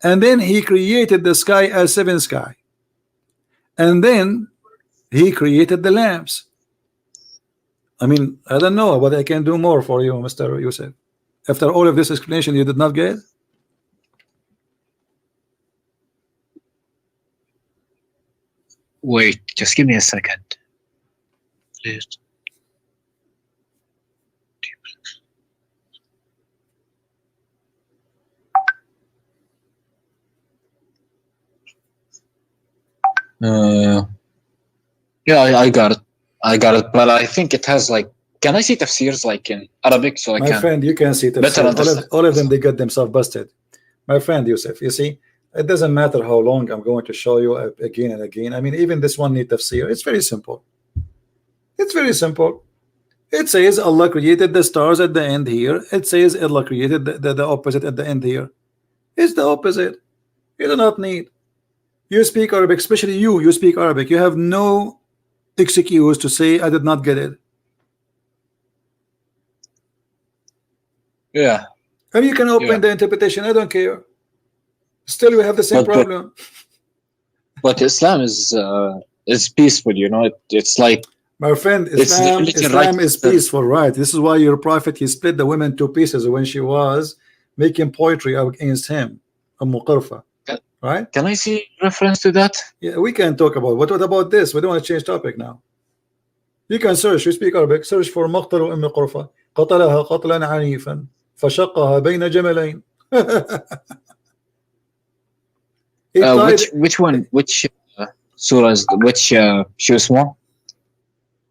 And then he created the sky as 7 sky, and then he created the lamps. I mean, I don't know what I can do more for you, Mr. Yusuf. After all of this explanation, you did not get? Wait, just give me a second, please. Yeah, I got it. But I think it has like, can I see tafsirs like in Arabic, so I My friend, you can see tafsir. All of them, they got themselves busted. My friend Yusuf, you see, it doesn't matter how long I'm going to show you again and again. I mean, even this one need tafsir. It's very simple. It's very simple. It says Allah created the stars at the end here. It says Allah created the opposite at the end here. It's the opposite. You do not need. You speak Arabic, especially you speak Arabic. You have no excuse to say I did not get it. Yeah. And you can open the interpretation. I don't care. Still, we have the same problem. But Islam is peaceful, you know. It's like, my friend, Islam is peaceful, right? This is why your prophet, he split the women to pieces when she was making poetry against him, right? Can I see reference to that? Yeah, we can talk about what about this? We don't want to change topic now. You can search, you speak Arabic, search for مقتل أم قرفة قتلها قتلا عنيفا فشقها بين جملين. which one, which surah is, which شو اسمه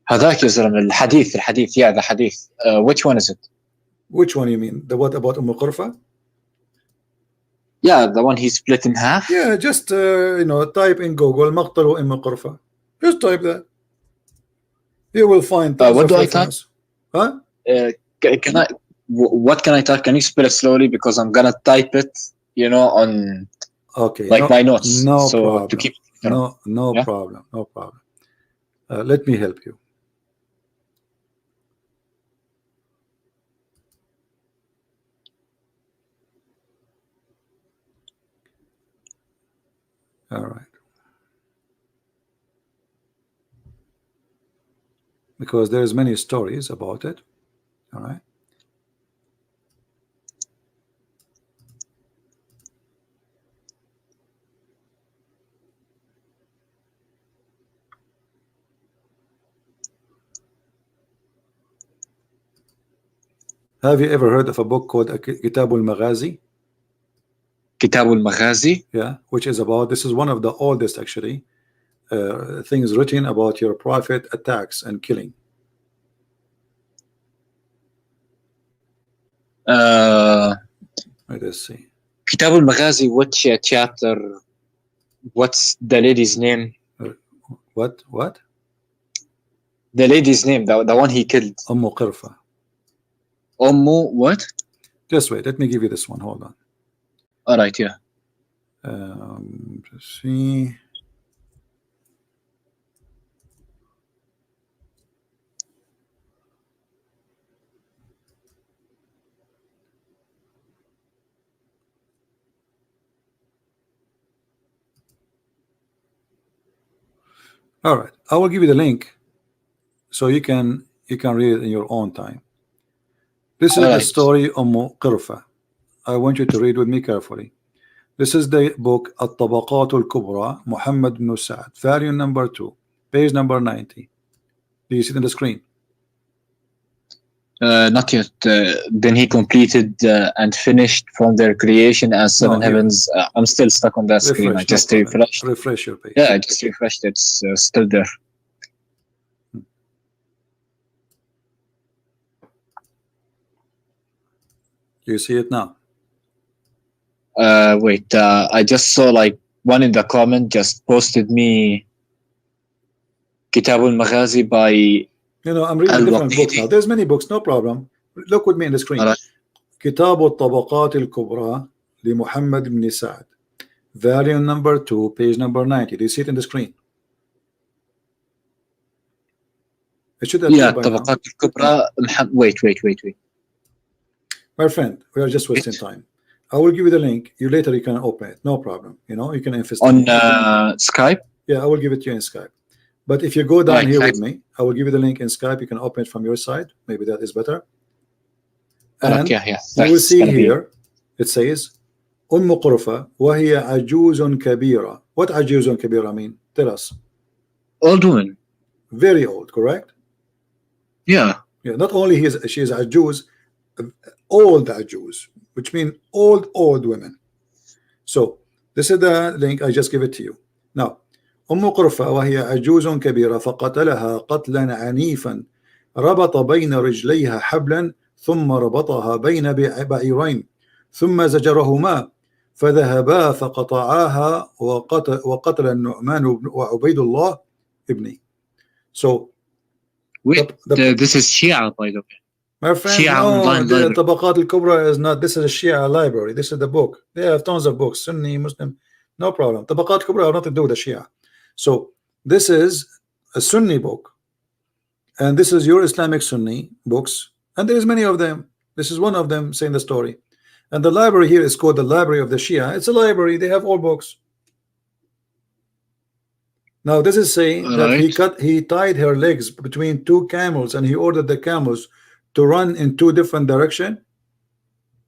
هذاك يا زلمة الحديث yeah, the hadith, which one is it? Which one you mean? The what about Qurfa? Yeah, the one he split in half. Yeah, just you know, type in Google مقتل أم قرفة. Just type that. You will find what do I type? Huh? Can I? What can I type? Can you spell it slowly, because I'm gonna type it, you know, on like my notes. No so problem. To keep, no yeah? problem. No problem. Let me help you. All right. Because there's many stories about it. All right. Have you ever heard of a book called Kitab al-Maghazi? Kitab al-Maghazi? Yeah, which is about, this is one of the oldest actually things written about your prophet attacks and killing. Let's see. Kitab al-Maghazi, which chapter? What's the lady's name? What? The lady's name, the one he killed. Ummu Qirfa. Ummu what? Just wait, let me give you this one. Hold on. All right, yeah. Let's see. All right, I will give you the link so you can read it in your own time. This is the story of Ummu Qirfa. I want you to read with me carefully. This is the book At-Tabaqat al-Kubra, Muhammad ibn Sa'd, volume number 2, page number 90. Do you see it on the screen? Not yet. Then he completed and finished from their creation as seven heavens. I'm still stuck on that screen. I just refreshed. Refresh your page. Yeah, I just refreshed. It's still there. You see it now? Wait. I just saw like one in the comment just posted me Kitab al-Maghazi by. You know, I'm reading different books now. There's many books, no problem. Look with me in the screen. Kitab al-Tabaqat al-Kubra li Muhammad ibn Sa'd, volume number 2, page number 90. Do you see it in the screen? It should appear by now. Tabaqat al-Kubra. Wait. My friend, we are just wasting time. I will give you the link. You can open it. No problem. You know, you can invest on Skype. Yeah, I will give it to you in Skype. But if you go down here with me, I will give you the link in Skype. You can open it from your side. Maybe that is better. And you will see here, it says, Ummu Qurfa, وهي عجوز كبيرة. What عجوز كبيرة mean? Tell us. Old woman. Very old, correct? Yeah. Yeah. Not only she is عجوز, old عجوز, which means old women. So this is the link. I just give it to you. Now, أم قرفة وهي عجوز كبيرة فقتلها قتلا عنيفا ربط بين رجليها حبلا ثم ربطها بين بعيرين ثم زجرهما فذهبا فقطعاها وقتل النعمان وعبيد الله ابني. So this is Shia, by the way. My friend, no, the Tabaqat al-Kubra is not. This is a Shia library. This is the book. They have tons of books, Sunni, Muslim, no problem. Tabaqat al-Kubra have nothing to do with the Shia. So this is a Sunni book, and this is your Islamic Sunni books, and there is many of them. This is one of them saying the story. And the library here is called the library of the Shia. It's a library. They have all books. Now this is saying that he tied her legs between two camels and he ordered the camels to run in two different directions.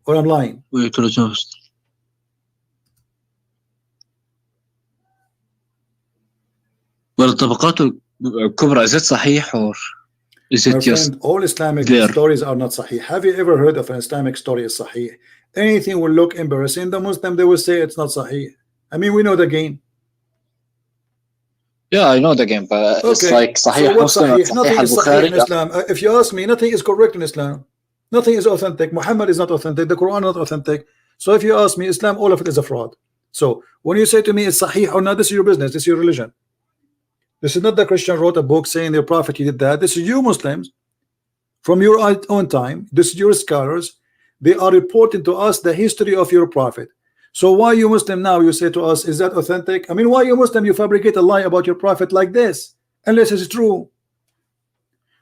Or I'm lying? Wait, والطبقات الكبرى, is it صحيح or is it just friend, all Islamic stories are not sahih. Have you ever heard of an Islamic story is sahih? Anything will look embarrassing, the Muslim, they will say it's not sahih. I mean, we know the game. Yeah, I know the game, but it's like Sahih so Muslim, nothing is Bukhari. Sahih in Islam. If you ask me, nothing is correct in Islam. Nothing is authentic. Muhammad is not authentic. The Quran is not authentic. So if you ask me, Islam, all of it is a fraud. So when you say to me it's Sahih or not, this is your business. This is your religion. This is not the Christian wrote a book saying their prophet he did that. This is you Muslims from your own time. This is your scholars. They are reporting to us the history of your prophet. So why you Muslim now you say to us, is that authentic? I mean, why you Muslim you fabricate a lie about your prophet like this unless it's true?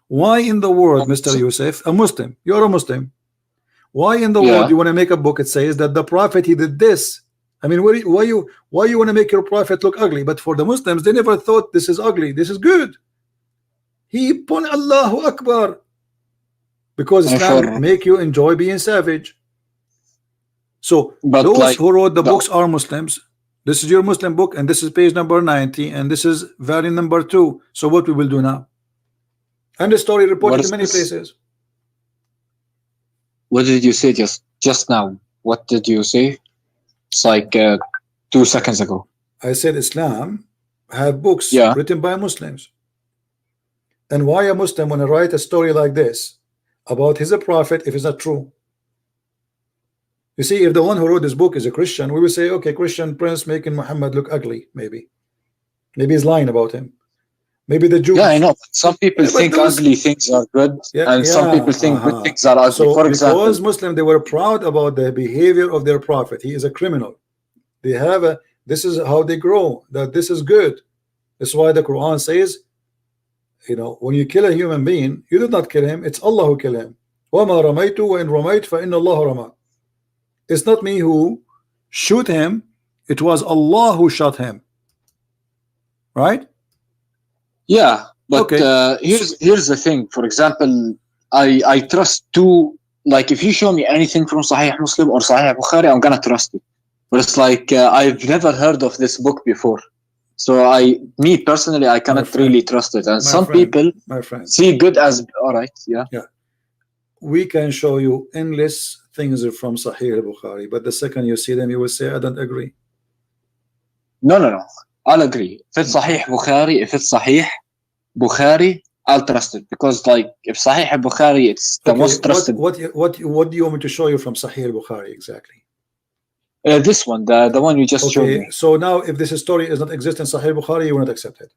Why in the world, Mr. Yusuf, a Muslim, you're a Muslim, why in the world you want to make a book it says that the prophet he did this? I mean, why you want to make your prophet look ugly? But for the Muslims, they never thought this is ugly, this is good. He put Allahu Akbar, because Islam make you enjoy being savage. So but those who wrote the books are Muslims. This is your Muslim book, and this is page number 90, and this is variant number 2. So what we will do now? And the story reported in many places. What did you say just now? What did you say? It's like 2 seconds ago. I said Islam have books written by Muslims. And why a Muslim want to write a story like this about his prophet if it's not true? You see, if the one who wrote this book is a Christian, we will say, okay, Christian prince making Muhammad look ugly, maybe he's lying about him. Maybe the Jews. Yeah, I know. Some people think ugly things are good, and some people think good things are ugly. So for example, because Muslim, they were proud about the behavior of their prophet. He is a criminal. They have a. This is how they grow. That this is good. That's why the Quran says, you know, when you kill a human being, you did not kill him. It's Allah who killed him. وَمَا رَمَيْتُ وَإِنْ رَمَيْتُ فَإِنَّ اللَّهَ رَمَى. It's not me who shoot him. It was Allah who shot him. Right? Yeah, but here's the thing. For example, I trust two. Like, if you show me anything from Sahih Muslim or Sahih Bukhari, I'm gonna trust it. But it's like I've never heard of this book before, so me personally, I cannot really trust it. And some people see good as all right. Yeah. We can show you endless things from Sahih Bukhari, but the second you see them, you will say, I don't agree. No. I'll agree. If it's Sahih Bukhari, I'll trust it, because like if Sahih Bukhari, it's the most trusted. What do you want me to show you from Sahih Bukhari exactly? This one, the one you just showed me. So now, if this story is not exist in Sahih Bukhari, you will not accept it.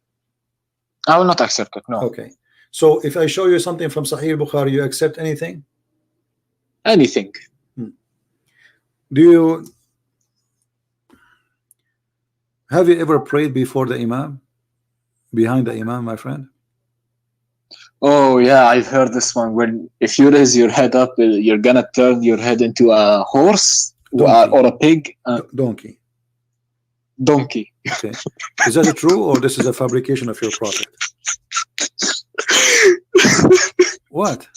I will not accept it. No. Okay. So if I show you something from Sahih Bukhari, you accept anything? Anything. Have you ever prayed before the Imam? Behind the Imam, my friend? Oh yeah, I've heard this one. When if you raise your head up, you're gonna turn your head into a horse or a pig. Donkey. Okay. Is that true, or this is a fabrication of your prophet? What?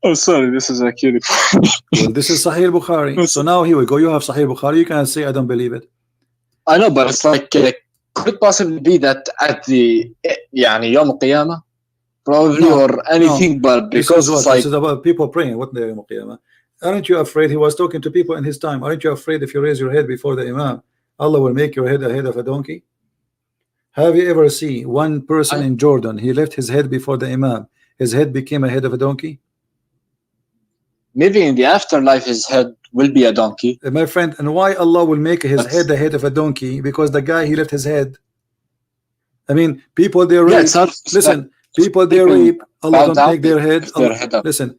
Oh, sorry, this is actually. Well, this is Sahih Bukhari. So now here we go. You have Sahih Bukhari. You can say I don't believe it. I know, but it's like could it possibly be that at the Yawm al-Qiyamah, probably, or anything? No. But because this is about people praying. What the Yawm al-Qiyamah? Aren't you afraid? He was talking to people in his time. Aren't you afraid if you raise your head before the Imam, Allah will make your head a head of a donkey? Have you ever seen one person in Jordan? He left his head before the Imam. His head became a head of a donkey. Maybe in the afterlife, his head will be a donkey. My friend, and why Allah will make his head the head of a donkey? Because the guy, he left his head. I mean, people they rape. Listen, people they rape. Allah don't make their head. Listen,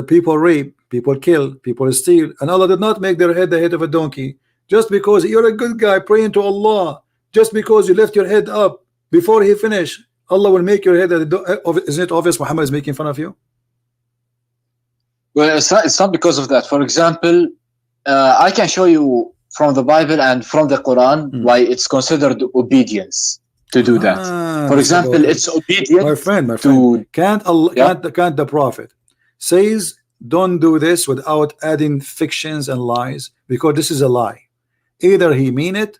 people rape, people kill, people steal, and Allah did not make their head the head of a donkey. Just because you're a good guy praying to Allah, just because you left your head up before He finished, Allah will make your head. Isn't it obvious Muhammad is making fun of you? Well, it's not because of that. For example, I can show you from the Bible and from the Quran why it's considered obedience to do that. For example, it's obedient. My friend, can't the Prophet says don't do this without adding fictions and lies, because this is a lie. Either he mean it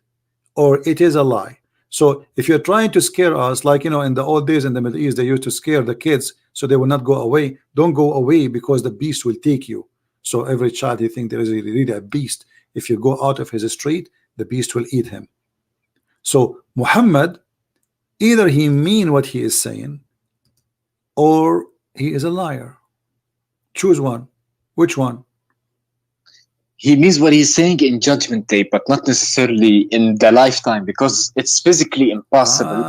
or it is a lie. So if you're trying to scare us, like in the old days in the Middle East, they used to scare the kids so they will not go away. Don't go away because the beast will take you. So every child, he think there is really a beast. If you go out of his street, the beast will eat him. So Muhammad, either he mean what he is saying or he is a liar. Choose one. Which one? He means what he's saying in Judgment Day, but not necessarily in the lifetime, because it's physically impossible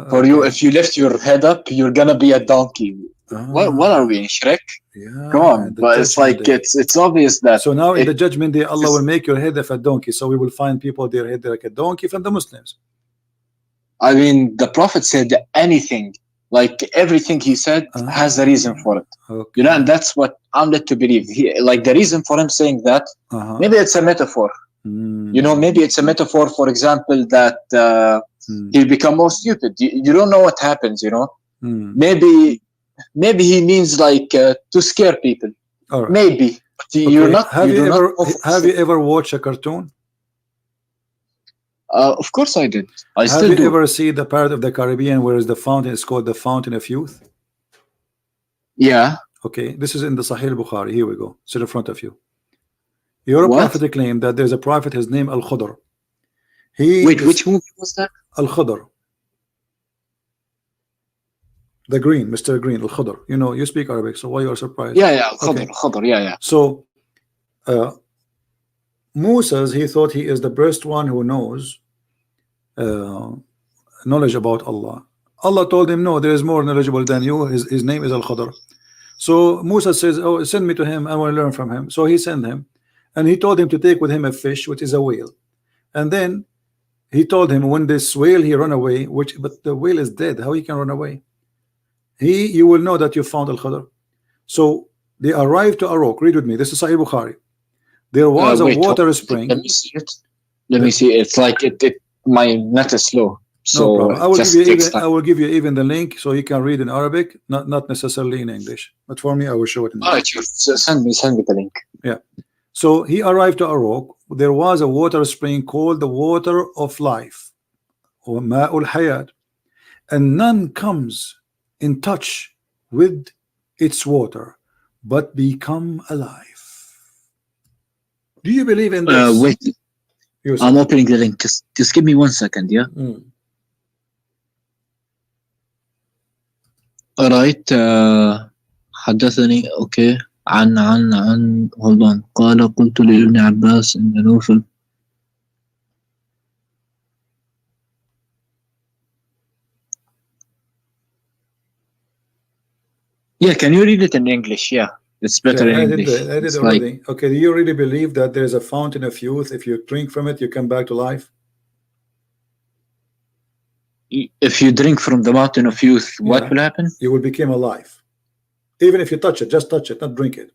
for you. If you lift your head up, you're gonna be a donkey. What are we in Shrek? Yeah, come on, but it's like it's obvious that. So now in the Judgment Day, Allah will make your head of a donkey. So we will find people their head like a donkey from the Muslims. I mean, the Prophet said anything. Like everything he said has a reason for it. Okay. And that's what I'm led to believe. Like the reason for him saying that, maybe it's a metaphor. Maybe it's a metaphor, for example, that he'll become more stupid. You don't know what happens, Maybe he means like to scare people. Right. Maybe. Okay. Have you ever watched a cartoon? Of course I did. Have you ever seen the Pirate of the Caribbean where is the fountain? It's called the Fountain of Youth. Yeah. Okay, this is in the Sahih Bukhari. Here we go. It's in front of you. Your prophet claimed that there's a prophet. His name Al-Khudr. Wait, which movie was that? Al-Khudr. The Green, Mr. Green, Al-Khudr. You speak Arabic, so why you are surprised? Yeah, Al-Khudr, yeah. So, Moses, he thought he is the best one who knows knowledge about Allah. Allah told him, no, there is more knowledgeable than you. His name is Al-Khudr. So Musa says, oh, send me to him. I want to learn from him. So he sent him, and he told him to take with him a fish, which is a whale. And then he told him, when this whale he run away, but the whale is dead. How he can run away? You will know that you found Al-Khudr. So they arrived to a rock. Read with me. This is Sahih Bukhari. There was a water spring. Let me see it. Let me see. It's like my net is slow. So no problem. I will give you even the link so you can read in Arabic, not necessarily in English. But for me, I will show it in English. Alright, send me the link. Yeah. So he arrived to a rock. There was a water spring called the water of life, or Ma'ul Hayat, and none comes in touch with its water but become alive. Do you believe in this? Wait, I'm opening the link. Just give me 1 second, yeah. Alright. حدثني اوكي عن hold on. قال قلت لابن عباس إن نوفل. Yeah, can you read it in English? Yeah, it's better in English. I did already. Okay, do you really believe that there is a fountain of youth? If you drink from it, you come back to life? If you drink from the mountain of youth, what will happen? You will become alive. Even if you touch it, just touch it, not drink it.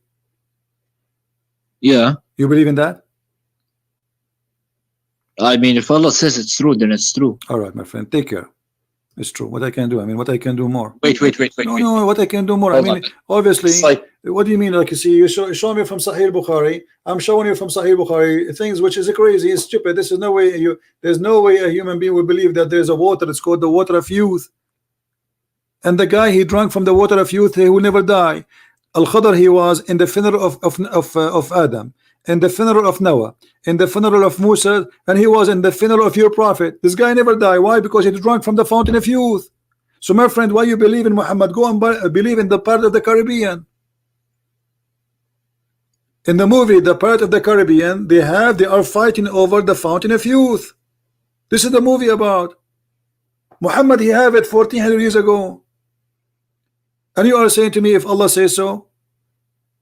Yeah. You believe in that? I mean, if Allah says it's true, then it's true. All right, my friend, take care. It's true. What I can do? I mean, what I can do more? Wait. No, what I can do more? Hold I mean, obviously, what do you mean? Like, you see, you show me from Sahih Bukhari. I'm showing you from Sahih Bukhari things which is crazy, it's stupid. This is no way. There's no way a human being will believe that there's a water. It's called the water of youth. And the guy, he drank from the water of youth. He will never die. Al-Khudr, he was in the funeral of Adam, in the funeral of Noah, in the funeral of Musa, and he was in the funeral of your prophet. This guy never died. Why? Because he drank from the fountain of youth. So my friend, why you believe in Muhammad? Go and believe in the Pirate of the Caribbean. In the movie The Pirate of the Caribbean, they are fighting over the fountain of youth. This is the movie about Muhammad. He have it 1400 years ago, and you are saying to me, if Allah says so.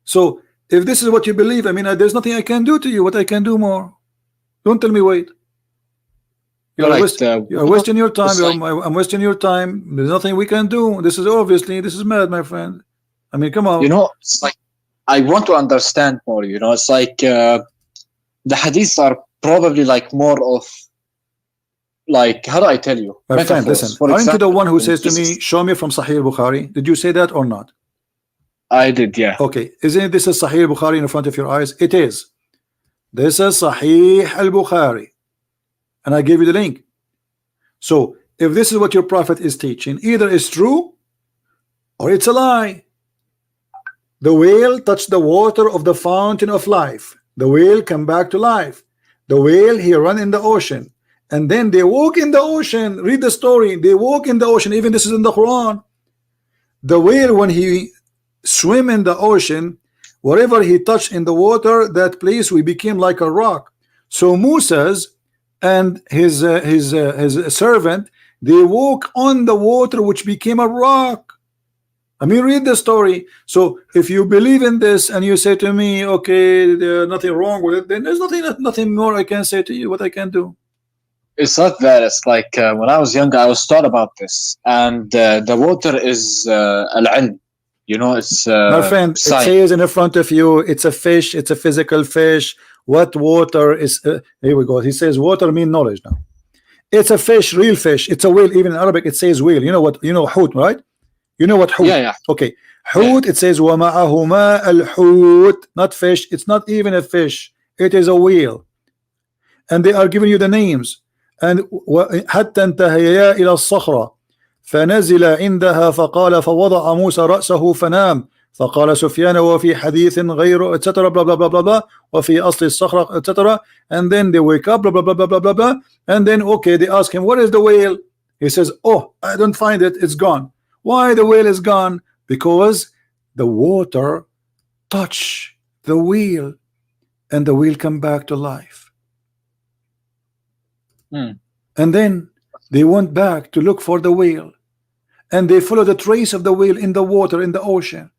So if this is what you believe, I mean, there's nothing I can do to you. What I can do more? Don't tell me wait. You are wasting your time. I'm wasting your time. There's nothing we can do. This is mad, my friend. I mean, come on. You know, it's like I want to understand more. You know, it's like the hadiths are probably like more of like, how do I tell you? My friend, listen. Aren't you the one who says to me, "Show me from Sahih Bukhari"? Did you say that or not? I did, yeah. Okay, isn't this a Sahih Bukhari in front of your eyes? It is. This is Sahih al-Bukhari, and I gave you the link. So if this is what your prophet is teaching, either it's true or it's a lie. The whale touched the water of the fountain of life. The whale come back to life. The whale, he run in the ocean, and then they walk in the ocean. Read the story. They walk in the ocean. Even this is in the Quran. The whale, when he swim in the ocean, wherever he touched in the water, that place we became like a rock. So Moses and his servant, they walk on the water which became a rock. I mean, read the story. So if you believe in this and you say to me, okay, there's nothing wrong with it, then there's nothing more I can say to you. What I can do? It's not that. It's like when I was younger, I was taught about this, and the water is al-ilm. You know, it's my friend. Science. It says in the front of you, it's a fish. It's a physical fish. What water is? Here we go. He says water mean knowledge now. It's a fish, real fish. It's a whale. Even in Arabic, it says whale. You know what? You know hoot, right? You know what hoot? Yeah, yeah. Okay. Hoot. Yeah. It says وَمَعَهُمَا الْحُوت. Not fish. It's not even a fish. It is a whale. And they are giving you the names. And حتى انتهيا إلى الصخرة فنزل عندها فقال فوضع موسى رأسه فنام فقال سفيان وفي حديث غير etc. blah blah blah blah blah وفي أصل الصخرة etc. And then they wake up blah blah blah blah blah blah blah. And then okay, they ask him, what is the whale? He says, oh, I don't find it, it's gone. Why the whale is gone? Because the water touch the wheel and the wheel come back to life. And then they went back to look for the whale, and they follow the trace of the whale in the water, in the ocean,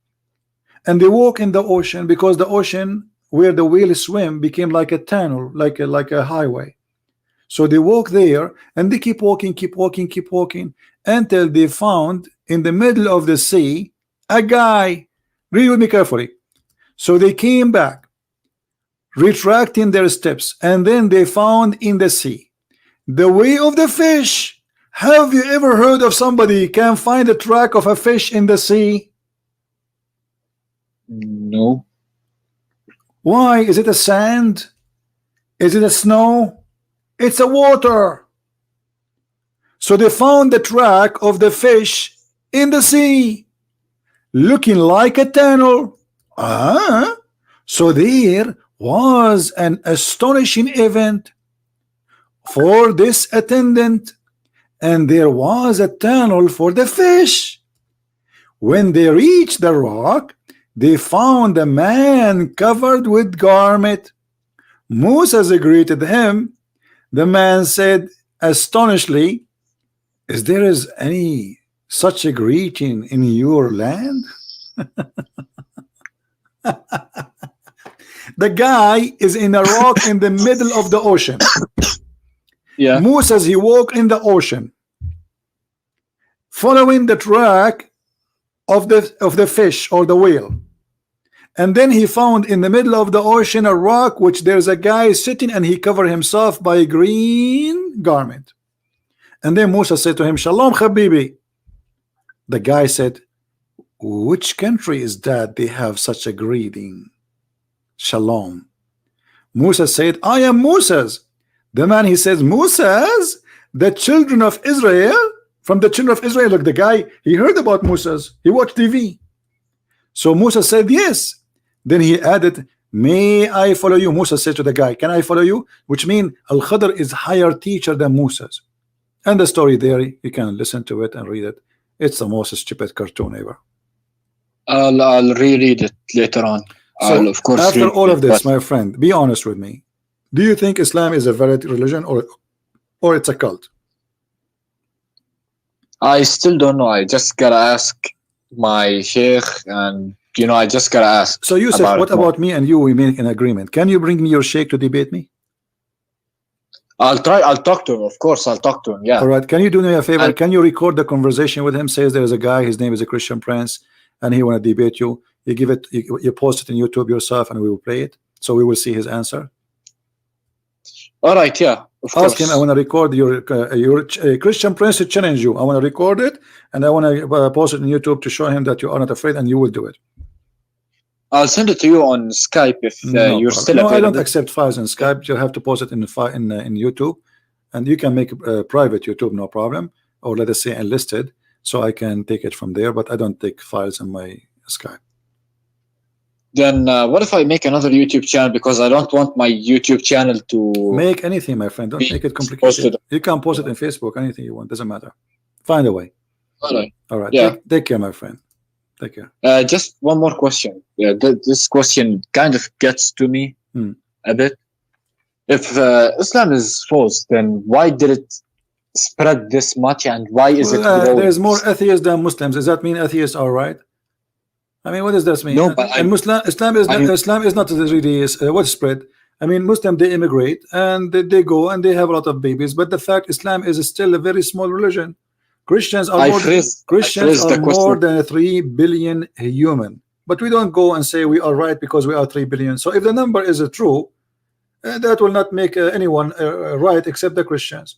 and they walk in the ocean because the ocean where the whale swim became like a tunnel, like a highway. So they walk there and they keep walking until they found in the middle of the sea a guy. Read with me carefully. So they came back, retracting their steps, and then they found in the sea the way of the fish. Have you ever heard of somebody can find the track of a fish in the sea? No. Why? Is it a sand? Is it a snow? It's a water. So they found the track of the fish in the sea, looking like a tunnel. So there was an astonishing event for this attendant, and there was a tunnel for the fish. When they reached the rock, they found a man covered with garment. Moses greeted him. The man said astonishingly, is there any such a greeting in your land? The guy is in a rock in the middle of the ocean. Yeah. Moses, he walked in the ocean, following the track of the fish or the whale, and then he found in the middle of the ocean a rock which there's a guy sitting, and he covered himself by a green garment. And then Moses said to him, Shalom Habibi. The guy said, which country is that they have such a greeting? Shalom. Moses said, I am Moses. The man, he says, Moses, the children of Israel, from the children of Israel. Look, the guy, he heard about Moses. He watched TV. So Moses said, yes. Then he added, may I follow you? Moses said to the guy, can I follow you? Which means Al-Khadr is higher teacher than Moses. And the story there, you can listen to it and read it. It's the most stupid cartoon ever. I'll reread it later on. So I'll, of course, after all of this, my friend, be honest with me. Do you think Islam is a valid religion or it's a cult? I still don't know. I just gotta ask my sheikh, and I just gotta ask. So Yusuf, what about me and you? We make an agreement. Can you bring me your sheikh to debate me? I'll try. I'll talk to him. Of course, I'll talk to him. Yeah. All right. Can you do me a favor? Can you record the conversation with him? Says there is a guy. His name is a Christian Prince, and he want to debate you. You give it, you post it in YouTube yourself, and we will play it, so we will see his answer. All right, yeah. Ask him, I want to record your Christian Prince to challenge you. I want to record it, and I want to post it on YouTube to show him that you are not afraid, and you will do it. I'll send it to you on Skype if you're still available. No, I don't accept files in Skype. You have to post it in YouTube, and you can make a private YouTube, no problem, or let us say enlisted, so I can take it from there. But I don't take files in my Skype. Then what if I make another YouTube channel, because I don't want my YouTube channel to make anything, my friend. Don't make it complicated. You can post it in Facebook, anything you want, doesn't matter. Find a way. All right. Yeah. Take care, my friend. Take care. Just one more question. Yeah, this question kind of gets to me a bit. If Islam is false, then why did it spread this much, and why is it growing? There's more atheists than Muslims. Does that mean atheists are right? I mean, what does this mean? No, but Islam is not really what spread. I mean, Muslims, they immigrate and they go and they have a lot of babies, but the fact Islam is still a very small religion. Christians are more than 3 billion human, but we don't go and say we are right because we are 3 billion. So if the number is true, that will not make anyone right except the Christians.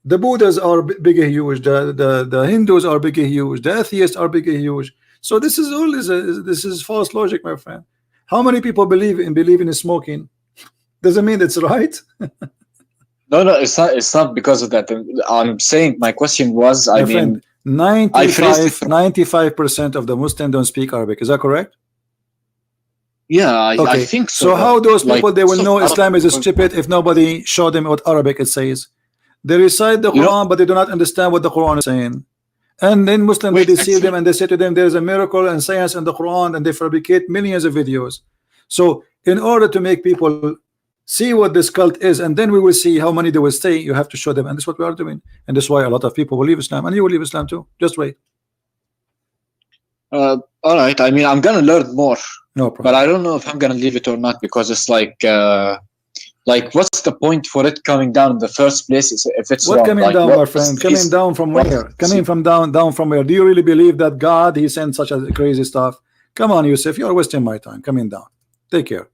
The Buddhas are big and huge. The Hindus are big and huge. The atheists are big and huge. So this is all this is false logic, my friend. How many people believe in smoking? Doesn't mean it's right. No, it's not because of that. I'm saying my question was, I mean, 95% of the Muslims don't speak Arabic. Is that correct? Yeah, okay. I think so. So how those people they will know Islam is stupid if nobody show them what Arabic it says? They recite the Quran, but they do not understand what the Quran is saying. And then Muslims they deceive them and they say to them there is a miracle and science in the Quran, and they fabricate millions of videos. So in order to make people see what this cult is, and then we will see how many they will stay, you have to show them, and that's what we are doing. And that's why a lot of people will leave Islam, and you will leave Islam too. Just wait. All right. I mean, I'm gonna learn more. No problem. But I don't know if I'm gonna leave it or not, because it's like what's the point for it coming down in the first place if it's what wrong? Coming down, my friend? Coming down from where? Coming from down from where? Do you really believe that God he sent such a crazy stuff? Come on, Yusuf, you're wasting my time. Coming down. Take care.